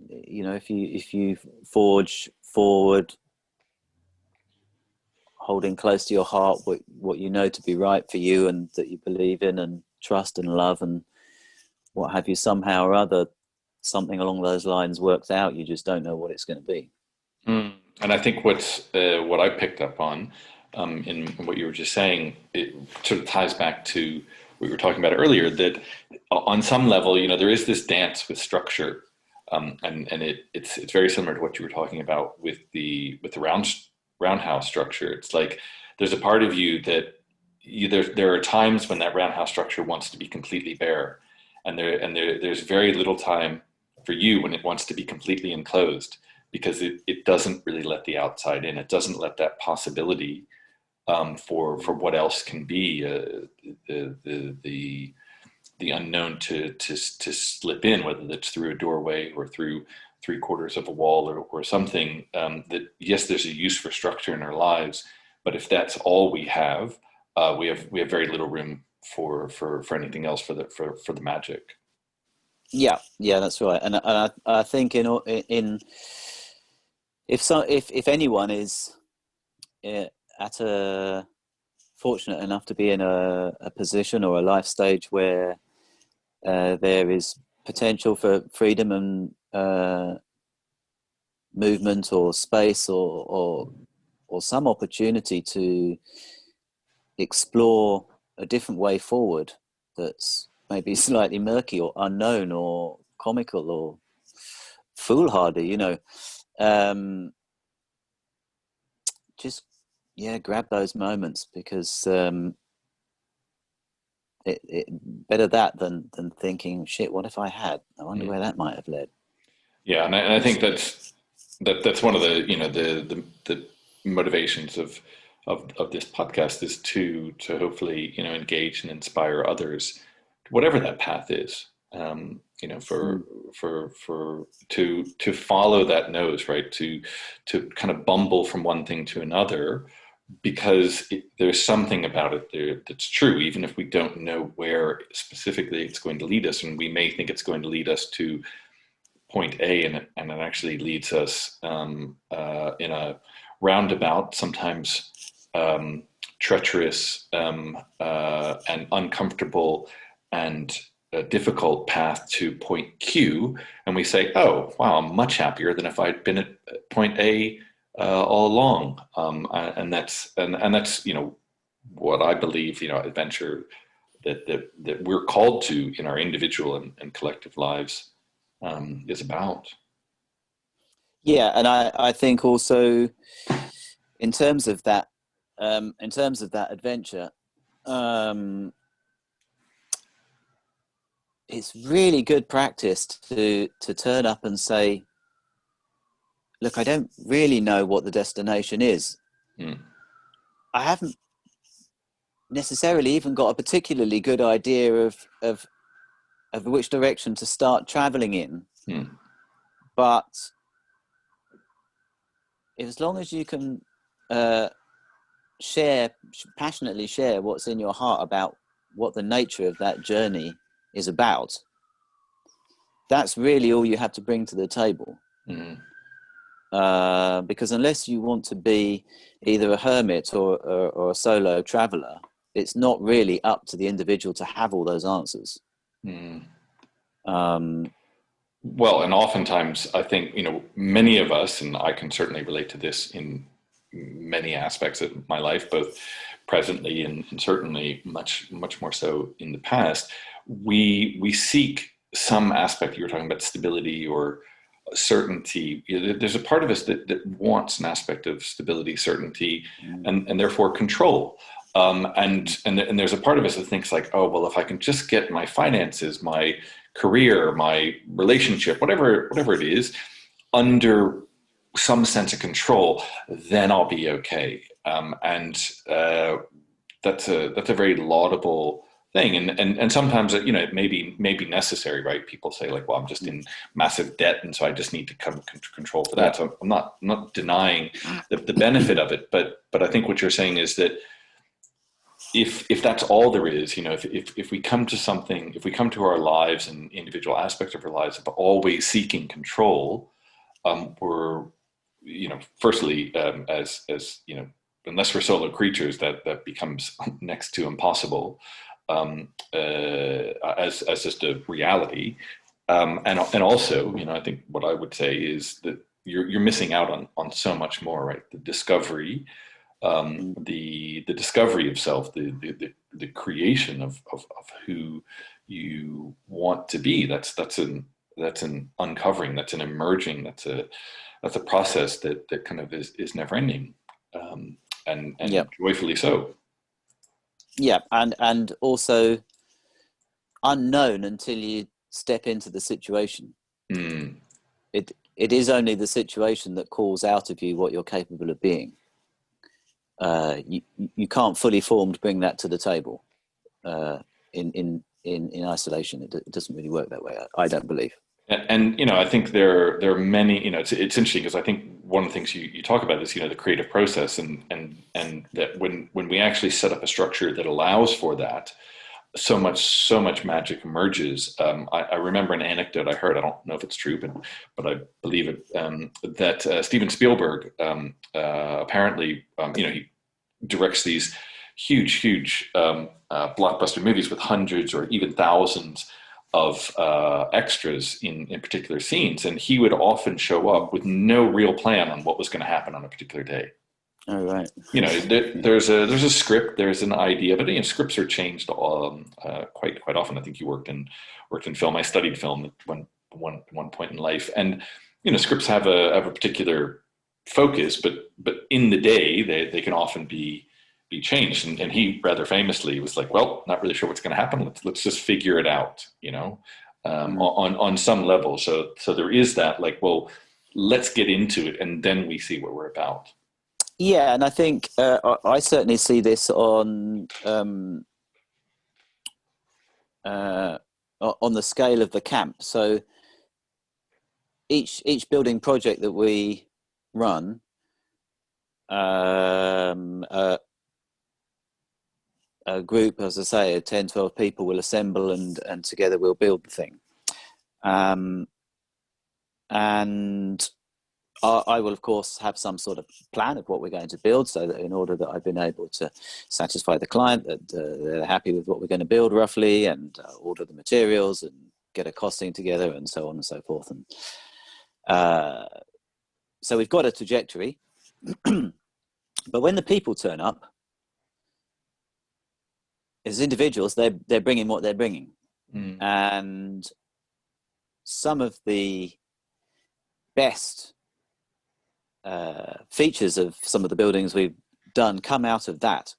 if you forge forward, holding close to your heart what you know to be right for you and that you believe in and trust and love and what have you, somehow or other something along those lines works out. You just don't know what it's going to be. And I think what I picked up on in what you were just saying, it sort of ties back to what we were talking about earlier, that on some level, there is this dance with structure, and it's very similar to what you were talking about with the roundhouse structure. It's like there's a part of you that there are times when that roundhouse structure wants to be completely bare, and there's very little time for you when it wants to be completely enclosed, because it doesn't really let the outside in. It doesn't let that possibility for what else can be, the unknown to slip in, whether that's through a doorway or through 3/4 of a wall or something. That yes, there's a use for structure in our lives, but if that's all we have very little room for anything else, for the magic. Yeah, that's right. And I think in if anyone is at a fortunate enough to be in a position or a life stage where there is potential for freedom and movement or space or some opportunity to explore a different way forward that's maybe slightly murky or unknown or comical or foolhardy, just grab those moments, because better that than thinking, shit, what if I had? I wonder where that might have led. Yeah, and I think that's one of the the motivations of this podcast is to hopefully engage and inspire others, whatever that path is. For to follow that nose, right? To kind of bumble from one thing to another, because there's something about it there that's true, even if we don't know where specifically it's going to lead us, and we may think it's going to lead us to point A, and it actually leads us in a roundabout, sometimes treacherous and uncomfortable and a difficult path to point Q, and we say, "Oh, wow, I'm much happier than if I'd been at point A all along." And that's what I believe adventure that we're called to in our individual and collective lives is about. Yeah, and I think also in terms of that adventure, it's really good practice to turn up and say, look, I don't really know what the destination is. I haven't necessarily even got a particularly good idea of which direction to start traveling in. But as long as you can passionately share what's in your heart about what the nature of that journey is about, that's really all you have to bring to the table. Because unless you want to be either a hermit or a solo traveler, it's not really up to the individual to have all those answers. Well, and oftentimes I think, many of us, and I can certainly relate to this in many aspects of my life, both presently and certainly much more so in the past, we seek some aspect. You were talking about stability or certainty. There's a part of us that wants an aspect of stability, certainty, and therefore control. And there's a part of us that thinks like, oh, well, if I can just get my finances, my career, my relationship, whatever it is, under some sense of control, then I'll be okay. And that's a very laudable thing, and sometimes it may be necessary, right? People say like, well, I'm just in massive debt, and so I just need to come control for that. So I'm not denying the benefit of it, but I think what you're saying is that if that's all there is, if we come to something, if we come to our lives and individual aspects of our lives of always seeking control, we're, firstly, as unless we're solo creatures, that becomes next to impossible, as just a reality. And also, I think what I would say is that you're missing out on so much more, right? The discovery, the discovery of self, the creation of who you want to be. That's an uncovering, that's an emerging, that's a process that kind of is never ending, and joyfully so. Yeah, and also unknown until you step into the situation. It is only the situation that calls out of you what you're capable of being. You can't fully formed bring that to the table in isolation. It doesn't really work that way. I don't believe. And I think there are many. It's interesting because I think one of the things you talk about is the creative process, and that when we actually set up a structure that allows for that, so much magic emerges. I remember an anecdote I heard. I don't know if it's true, but I believe it. That Steven Spielberg apparently, he directs these huge blockbuster movies with hundreds or even thousands of extras in particular scenes, and he would often show up with no real plan on what was going to happen on a particular day. Oh, right. There's a script, there's an idea, but scripts are changed quite often. I think you worked in film. I studied film at one point in life, and scripts have a particular focus, but in the day they can often be changed. And he rather famously was like, well, not really sure what's going to happen. Let's just figure it out, on some level. So there is that, like, well, let's get into it, and then we see what we're about. Yeah, and I think I certainly see this on the scale of the camp. So each building project that we run, a group, as I say, 10, 12 people will assemble, and together we'll build the thing. And I will, of course, have some sort of plan of what we're going to build, so that in order that I've been able to satisfy the client that they're happy with what we're going to build roughly, and order the materials and get a costing together, and so on and so forth. And so we've got a trajectory, but when the people turn up, as individuals, they're bringing what they're bringing. And some of the best features of some of the buildings we've done come out of that.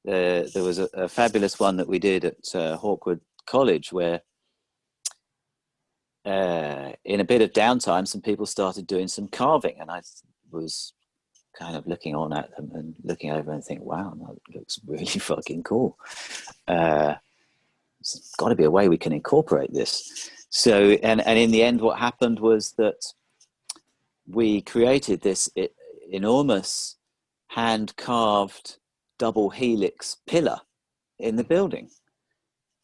There was a fabulous one that we did at Hawkwood College, where in a bit of downtime, some people started doing some carving, and I was kind of looking on at them and looking over and think, wow, that looks really fucking cool. There's got to be a way we can incorporate this. So, and in the end, what happened was that we created this enormous hand-carved double helix pillar in the building.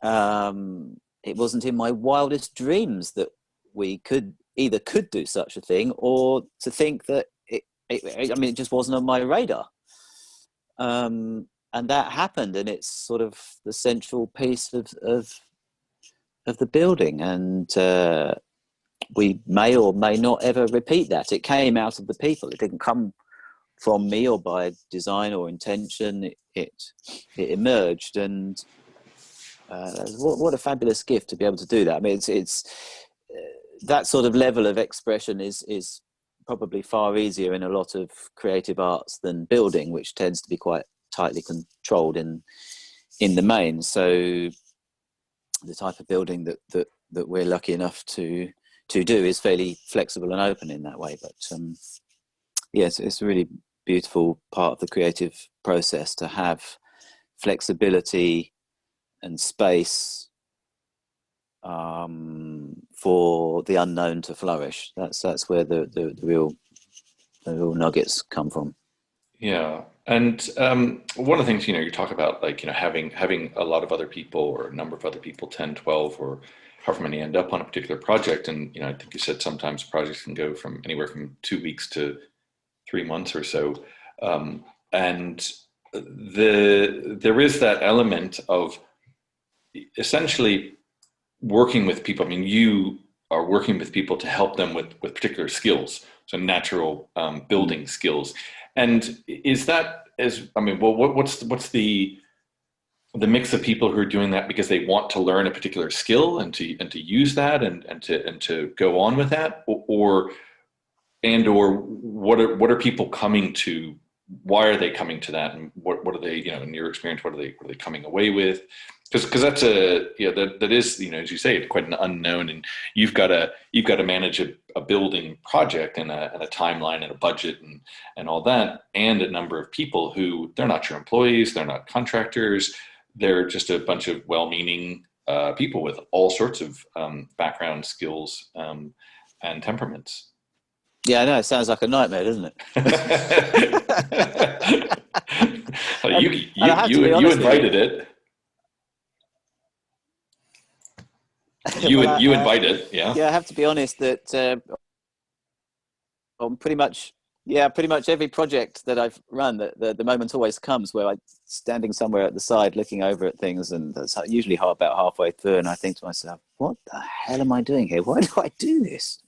It wasn't in my wildest dreams that we could do such a thing, or to think that it just wasn't on my radar. And that happened, and it's sort of the central piece of the building. And we may or may not ever repeat that. It came out of the people. It didn't come from me or by design or intention. It emerged, and what a fabulous gift to be able to do that. I mean, it's that sort of level of expression is probably far easier in a lot of creative arts than building, which tends to be quite tightly controlled in the main. So the type of building that we're lucky enough to do is fairly flexible and open in that way. But yes, it's a really beautiful part of the creative process to have flexibility and space for the unknown to flourish. That's where the real nuggets come from. Yeah. And one of the things, you talk about, like, having a lot of other people, or a number of other people, 10, 12, or however many end up on a particular project. And, I think you said sometimes projects can go from anywhere from 2 weeks to 3 months or so. And there is that element of essentially working with people. I mean, you are working with people to help them with particular skills, so natural building skills. And is that what's the mix of people who are doing that because they want to learn a particular skill and to use that and to go on with that, or what are people coming to? Why are they coming to that, and what are they, in your experience, what are they coming away with? Because that's that is, as you say, quite an unknown, and you've got to manage a building project and a timeline and a budget and all that, and a number of people who, they're not your employees, they're not contractors, they're just a bunch of well-meaning people with all sorts of background, skills, and temperaments. Yeah, I know. It sounds like a nightmare, doesn't it? You invited it. You Well, you invited, yeah. yeah, I have to be honest that on pretty much every project that I've run, the moment always comes where I'm standing somewhere at the side looking over at things, and that's usually about halfway through, and I think to myself, what the hell am I doing here? Why do I do this?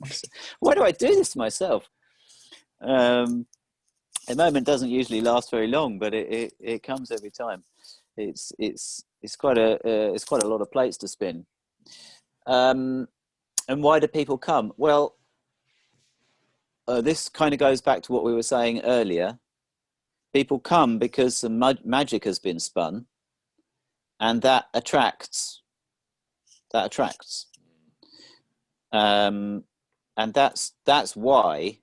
Why do I do this to myself? The moment doesn't usually last very long, but it comes every time. It's quite a lot of plates to spin. And why do people come? Well, this kind of goes back to what we were saying earlier. People come because some magic has been spun, and that attracts. And that's why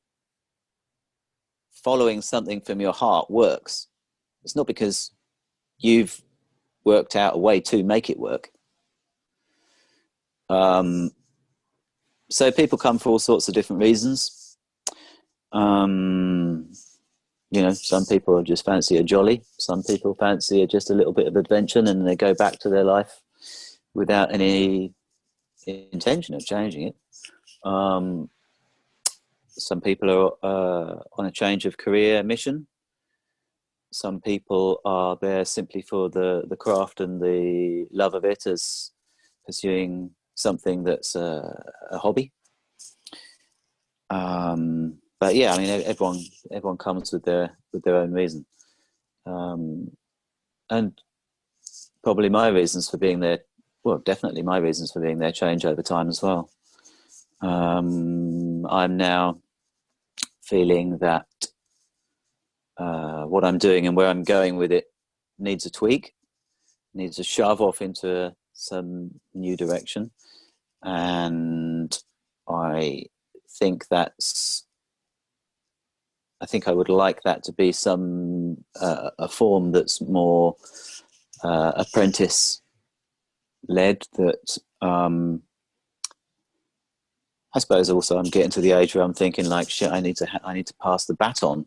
following something from your heart works. It's not because you've worked out a way to make it work. So people come for all sorts of different reasons. Some people just fancy a jolly. Some people fancy just a little bit of adventure, and they go back to their life without any intention of changing it. Some people are on a change of career mission. Some people are there simply for the craft and the love of it, as pursuing something that's a hobby. But yeah, I mean, everyone comes with their own reason, and probably my reasons for being there. Well, definitely my reasons for being there change over time as well. I'm now feeling that what I'm doing and where I'm going with it needs a tweak, needs a shove off into some new direction, and I think I would like that to be some a form that's more apprentice led. That I suppose also I'm getting to the age where I'm thinking like, shit, I need to pass the baton,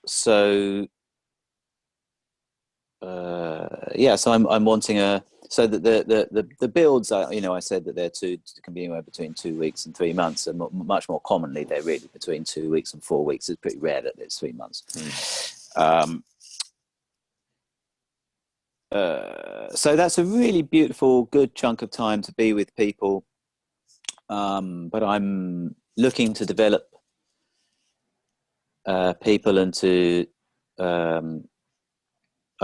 So so I'm wanting so that the builds are, I said that can be anywhere between 2 weeks and 3 months, and much more commonly they're really between 2 weeks and 4 weeks. It's pretty rare that it's 3 months. So that's a really beautiful, good chunk of time to be with people. But I'm looking to develop people and to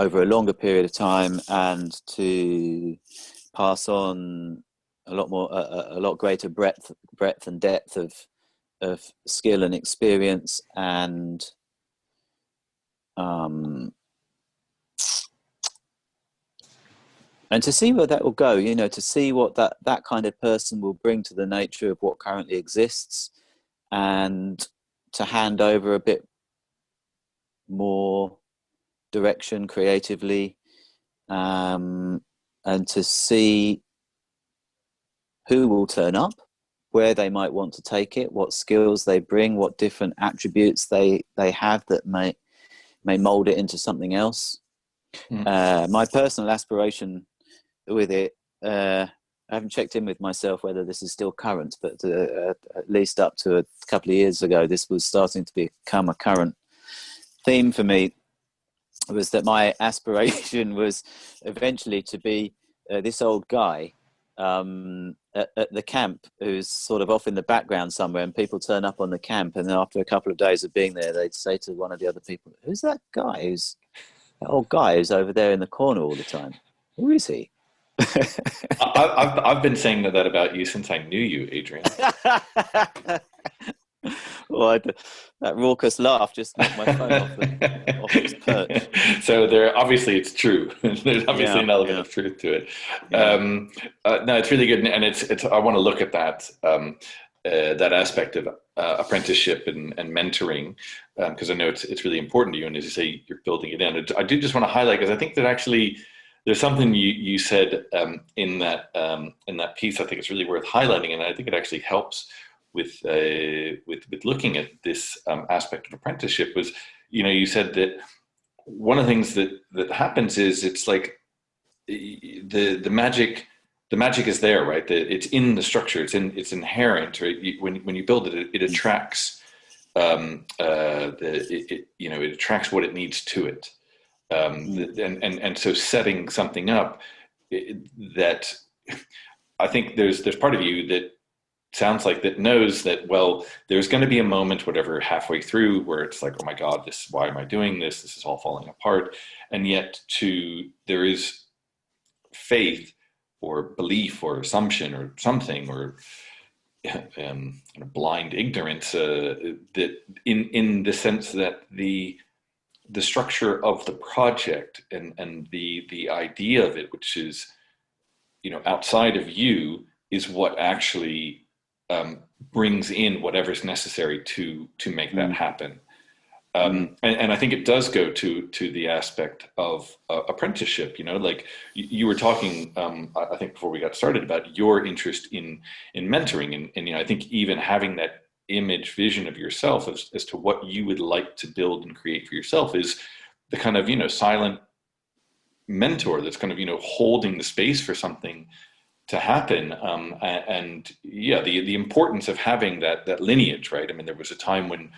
over a longer period of time, and to pass on a lot greater breadth and depth of skill and experience, and to see where that will go, to see what that kind of person will bring to the nature of what currently exists, and to hand over a bit more direction creatively, and to see who will turn up, where they might want to take it, what skills they bring, what different attributes they have that may mold it into something else. My personal aspiration with it, I haven't checked in with myself whether this is still current, but at least up to a couple of years ago, this was starting to become a current theme for me, was that my aspiration was eventually to be this old guy at the camp who's sort of off in the background somewhere, and people turn up on the camp, and then after a couple of days of being there, they'd say to one of the other people, "Who's that guy? That old guy who's over there in the corner all the time? Who is he?" I've been saying that about you since I knew you, Adrian. Well, that raucous laugh just knocked my phone off its perch. So it's true. There's obviously an element of truth to it. No, it's really good, and it's. I want to look at that that aspect of apprenticeship and mentoring, because I know it's really important to you, and as you say, you're building it in. I do just want to highlight, because I think that actually there's something you said in that piece. I think it's really worth highlighting, and I think it actually helps with looking at this aspect of apprenticeship. Was, you said that one of the things that happens is, it's like the magic the magic is there, right? It's in the structure. It's inherent, right? When you build it, it attracts it attracts what it needs to it. And so setting something up that I think there's part of you that sounds like that knows that, well, there's going to be a moment, whatever, halfway through where it's like, oh my God, why am I doing this? This is all falling apart. And yet there is faith or belief or assumption or something, or blind ignorance, that in the sense that the structure of the project and the idea of it, which is, outside of you, is what actually brings in whatever's necessary to make that happen. And I think it does go to the aspect of apprenticeship. Like you were talking, I think before we got started, about your interest in mentoring, and I think even having that image vision of yourself as to what you would like to build and create for yourself is the kind of silent mentor that's kind of holding the space for something to happen. And yeah, the importance of having that lineage, right? I mean, there was a time when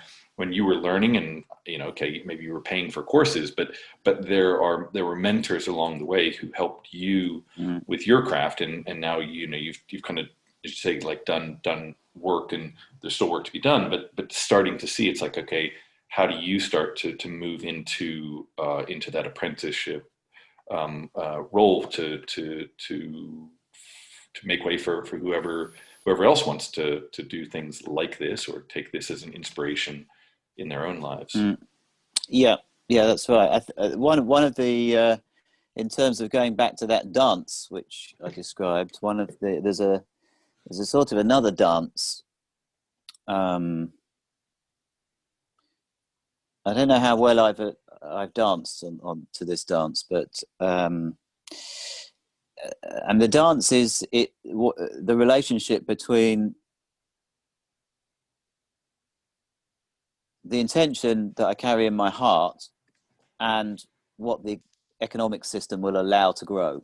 you were learning, and okay, maybe you were paying for courses, but there were mentors along the way who helped you with your craft, and now you've kind of, as you say, like done work, and there's still work to be done, but starting to see, it's like, okay, how do you start to move into that apprenticeship role to make way for whoever else wants to do things like this, or take this as an inspiration in their own lives. Yeah, that's right. One of the in terms of going back to that dance which I described, there's a sort of another dance. I don't know how well I've danced on to this dance, but and the dance is the relationship between the intention that I carry in my heart and what the economic system will allow to grow.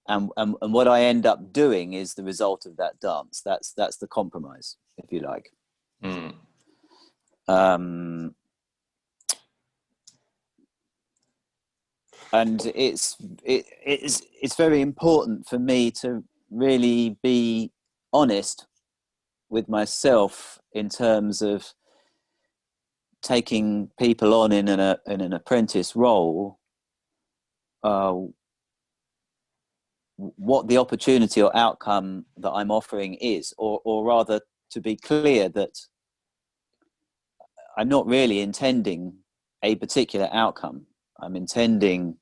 And what I end up doing is the result of that dance. That's the compromise, if you like. And it's very important for me to really be honest with myself in terms of taking people on in an apprentice role, what the opportunity or outcome that I'm offering is, or rather, to be clear that I'm not really intending a particular outcome. I'm intending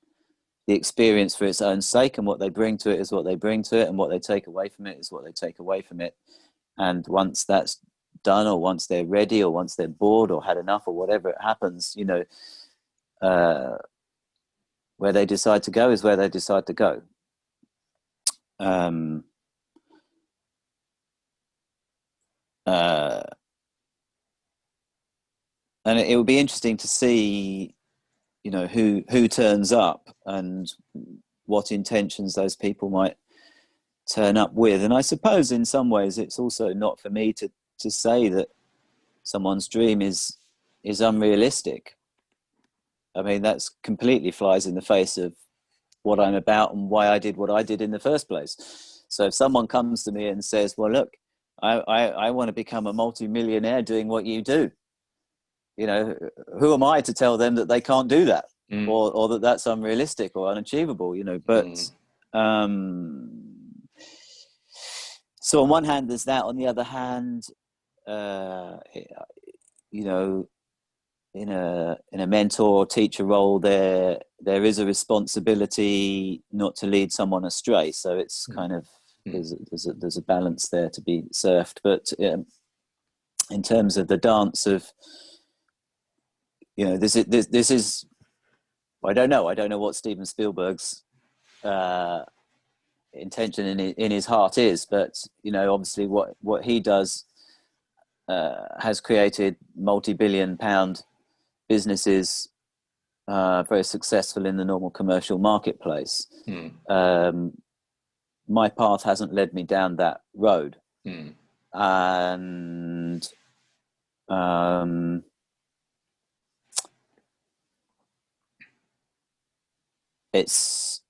the experience for its own sake, and what they bring to it is what they bring to it, and what they take away from it is what they take away from it. And once that's done, or once they're ready, or once they're bored or had enough, or whatever it happens, where they decide to go is where they decide to go. And it will be interesting to see, who turns up and what intentions those people might turn up with. And I suppose in some ways it's also not for me to say that someone's dream is unrealistic. I mean, that's completely flies in the face of what I'm about and why I did what I did in the first place. So if someone comes to me and says, well, look, I want to become a multi-millionaire doing what you do, who am I to tell them that they can't do that, or that that's unrealistic or unachievable, but so on one hand there's that. On the other hand, in a mentor or teacher role, there is a responsibility not to lead someone astray. So it's kind of there's a balance there to be surfed. But in terms of the dance of, this is I don't know what Steven Spielberg's intention in his heart is, but obviously what he does has created multi-billion-pound businesses, very successful in the normal commercial marketplace. my path hasn't led me down that road. Mm. And it's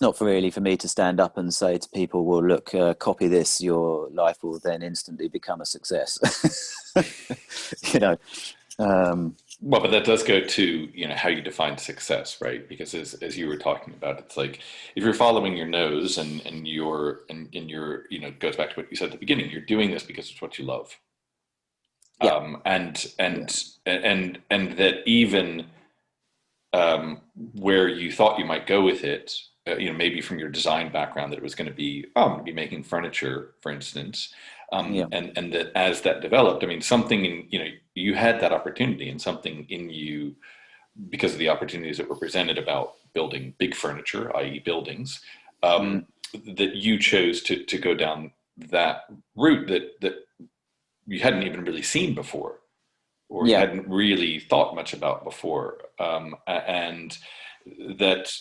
not really for me to stand up and say to people, well, look, copy this, your life will then instantly become a success. You know. Well, but that does go to, you know, how you define success, right? Because as you were talking about, it's like if you're following your nose and you're, you know, it goes back to what you said at the beginning, you're doing this because it's what you love. Yeah. And that even where you thought you might go with it, you know, maybe from your design background, that it was going to be, oh, I'm going to be making furniture, for instance, Yeah. and that as that developed, I mean, something in, you know, you had that opportunity, and something in you, because of the opportunities that were presented about building big furniture, i.e., buildings, that you chose to go down that route that you hadn't even really seen before, or you Yeah. hadn't really thought much about before, and that,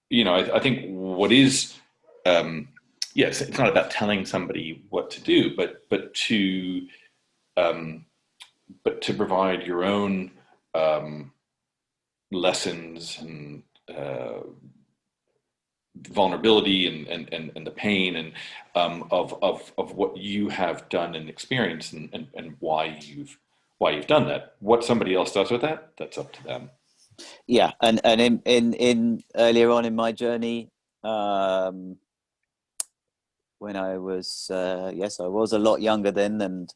you know, I think what is, yes, it's not about telling somebody what to do, but to provide your own lessons and vulnerability and the pain and of what you have done and experienced, and why you've done that. What somebody else does with that, that's up to them. Yeah. And in earlier on in my journey, when I was yes, I was a lot younger then, and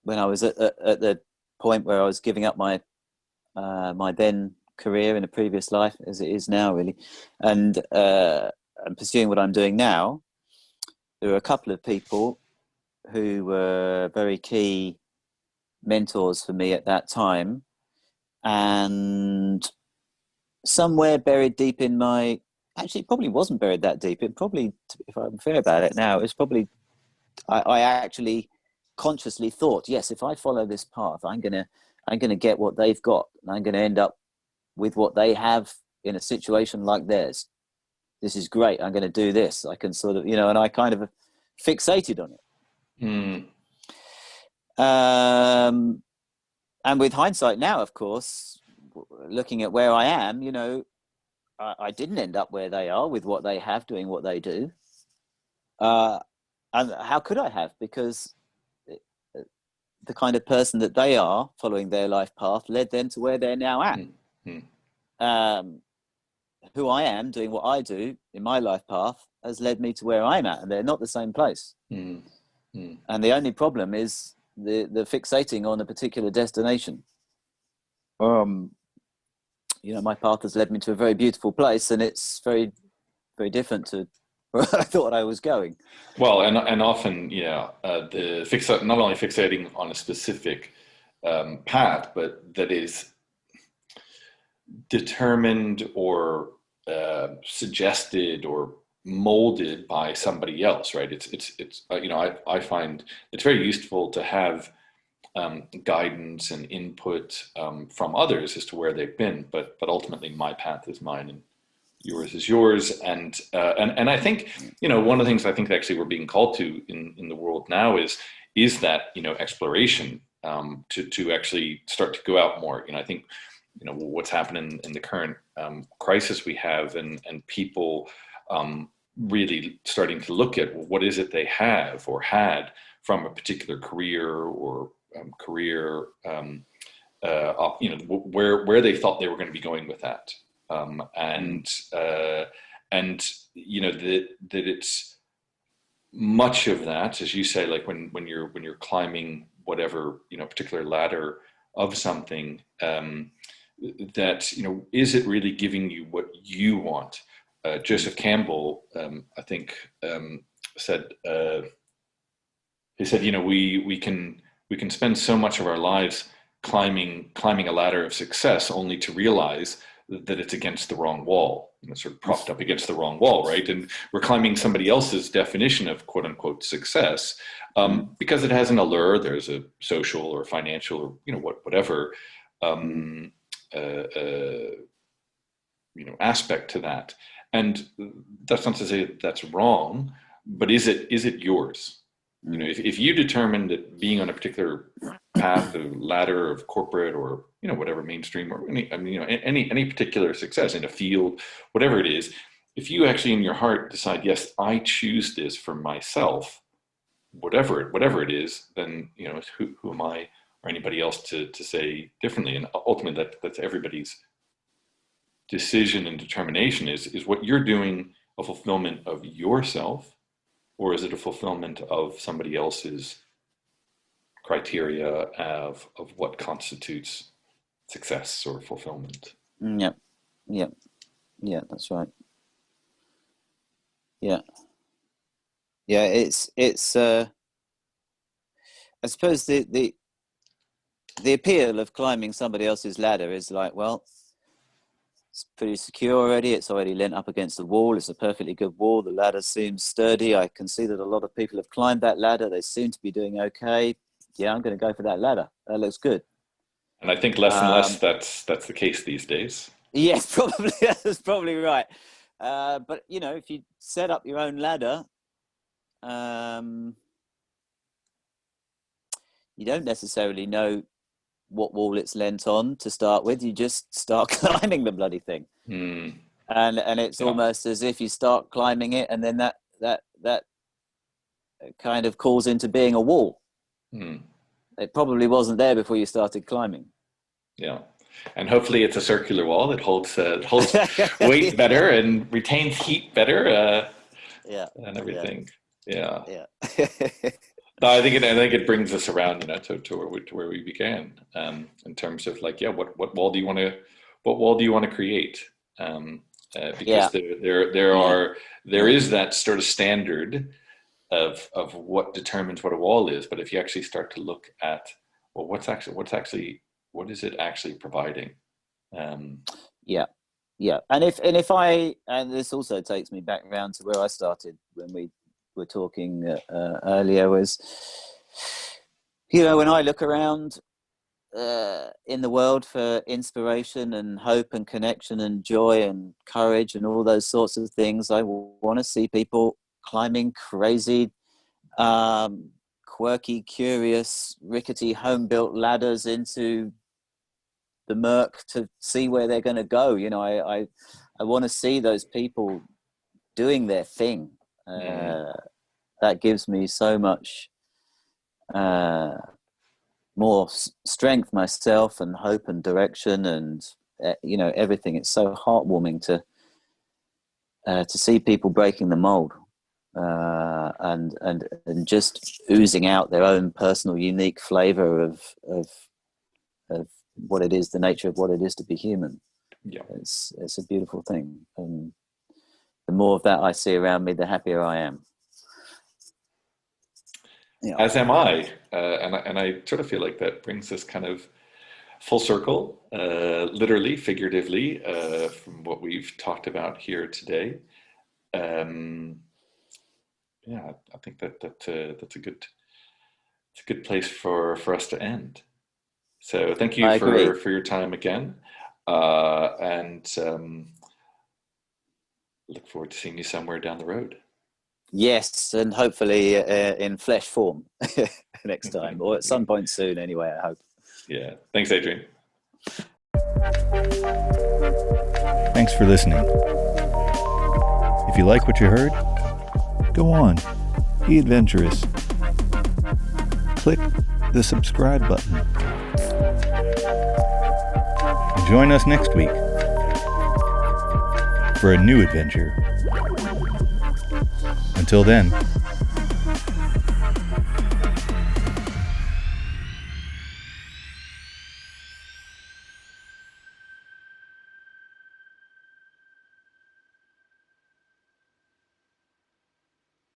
when I was at the point where I was giving up my my then career in a previous life, as it is now, really, and pursuing what I'm doing now, there were a couple of people who were very key mentors for me at that time, and somewhere buried deep in my, actually it probably wasn't buried that deep, it probably, if I'm fair about it now, it's probably, I actually consciously thought, yes, if I follow this path, I'm gonna get what they've got, and I'm gonna end up with what they have in a situation like theirs. This is great. I'm going to do this. I can sort of, you know, and I kind of fixated on it. And with hindsight now, of course, looking at where I am, you know, I didn't end up where they are with what they have, doing what they do. And how could I have? Because the kind of person that they are, following their life path, led them to where they're now at. Who I am, doing what I do in my life path, has led me to where I'm at, and they're not the same place. And the only problem is the fixating on a particular destination. You know, my path has led me to a very beautiful place, and it's very, very different to where I thought I was going. Well, and often, yeah, not only fixating on a specific path, but that is determined or suggested or molded by somebody else, right? It's you know, I find it's very useful to have guidance and input from others as to where they've been, but ultimately my path is mine and yours is yours. And I think, you know, one of the things I think actually we're being called to in the world now is that, you know, exploration, to actually start to go out more. You know, I think, you know, what's happening in the current crisis we have, and people really starting to look at, well, what is it they have or had from a particular career or career, you know, where they thought they were going to be going with that, and you know, that it's much of that, as you say, like when you're climbing whatever, you know, particular ladder of something, that, you know, is it really giving you what you want? Joseph Campbell, I think, said, he said, you know, we can spend so much of our lives climbing a ladder of success, only to realize that it's against the wrong wall, you know, sort of propped up against the wrong wall, right? And we're climbing somebody else's definition of quote unquote success, because it has an allure. There's a social or financial or, you know, whatever, you know, aspect to that. And that's not to say that that's wrong, but is it yours? You know, if you determine that being on a particular path of ladder of corporate or, you know, whatever, mainstream, or any, I mean, you know, any particular success in a field, whatever it is, if you actually in your heart decide, yes, I choose this for myself, whatever it is, then, you know, who am I or anybody else to say differently? And ultimately that's everybody's decision and determination. Is what you're doing a fulfillment of yourself, or is it a fulfillment of somebody else's criteria of what constitutes success or fulfillment? Yeah, that's right. Yeah, it's I suppose the appeal of climbing somebody else's ladder is like, well, it's pretty secure already. It's already leant up against the wall. It's a perfectly good wall. The ladder seems sturdy. I can see that a lot of people have climbed that ladder. They seem to be doing okay. Yeah, I'm going to go for that ladder. That looks good. And I think less and less that's the case these days. Yes, probably. That's probably right. But, you know, if you set up your own ladder, you don't necessarily know what wall it's leant on to start with. You just start climbing the bloody thing. And it's almost as if you start climbing it, and then that kind of calls into being a wall. It probably wasn't there before you started climbing. Yeah, and hopefully it's a circular wall that holds weight better and retains heat better. And everything. Yeah. No, I think it brings us around, you know, to where we began, in terms of like, what wall do you want to create? Because there is that sort of standard of what determines what a wall is, but if you actually start to look at, well, what is it actually providing? And this also takes me back around to where I started when we were talking earlier, was, you know, when I look around in the world for inspiration and hope and connection and joy and courage and all those sorts of things, I want to see people climbing crazy, quirky, curious, rickety home-built ladders into the murk to see where they're going to go. You know, I want to see those people doing their thing. That gives me so much more strength myself, and hope and direction, and you know, everything. It's so heartwarming to see people breaking the mold, and just oozing out their own personal, unique flavor of what it is, the nature of what it is to be human. Yeah, it's a beautiful thing, and the more of that I see around me, the happier I am. Yeah. As am I, and I sort of feel like that brings us kind of full circle, literally, figuratively, from what we've talked about here today. I think that's a good place for us to end. So thank you for your time again, and look forward to seeing you somewhere down the road. Yes, and hopefully in flesh form next time, or at some point soon anyway, I hope. Yeah. Thanks, Adrian. Thanks for listening. If you like what you heard, go on, be adventurous. Click the subscribe button. And join us next week for a new adventure. Until then,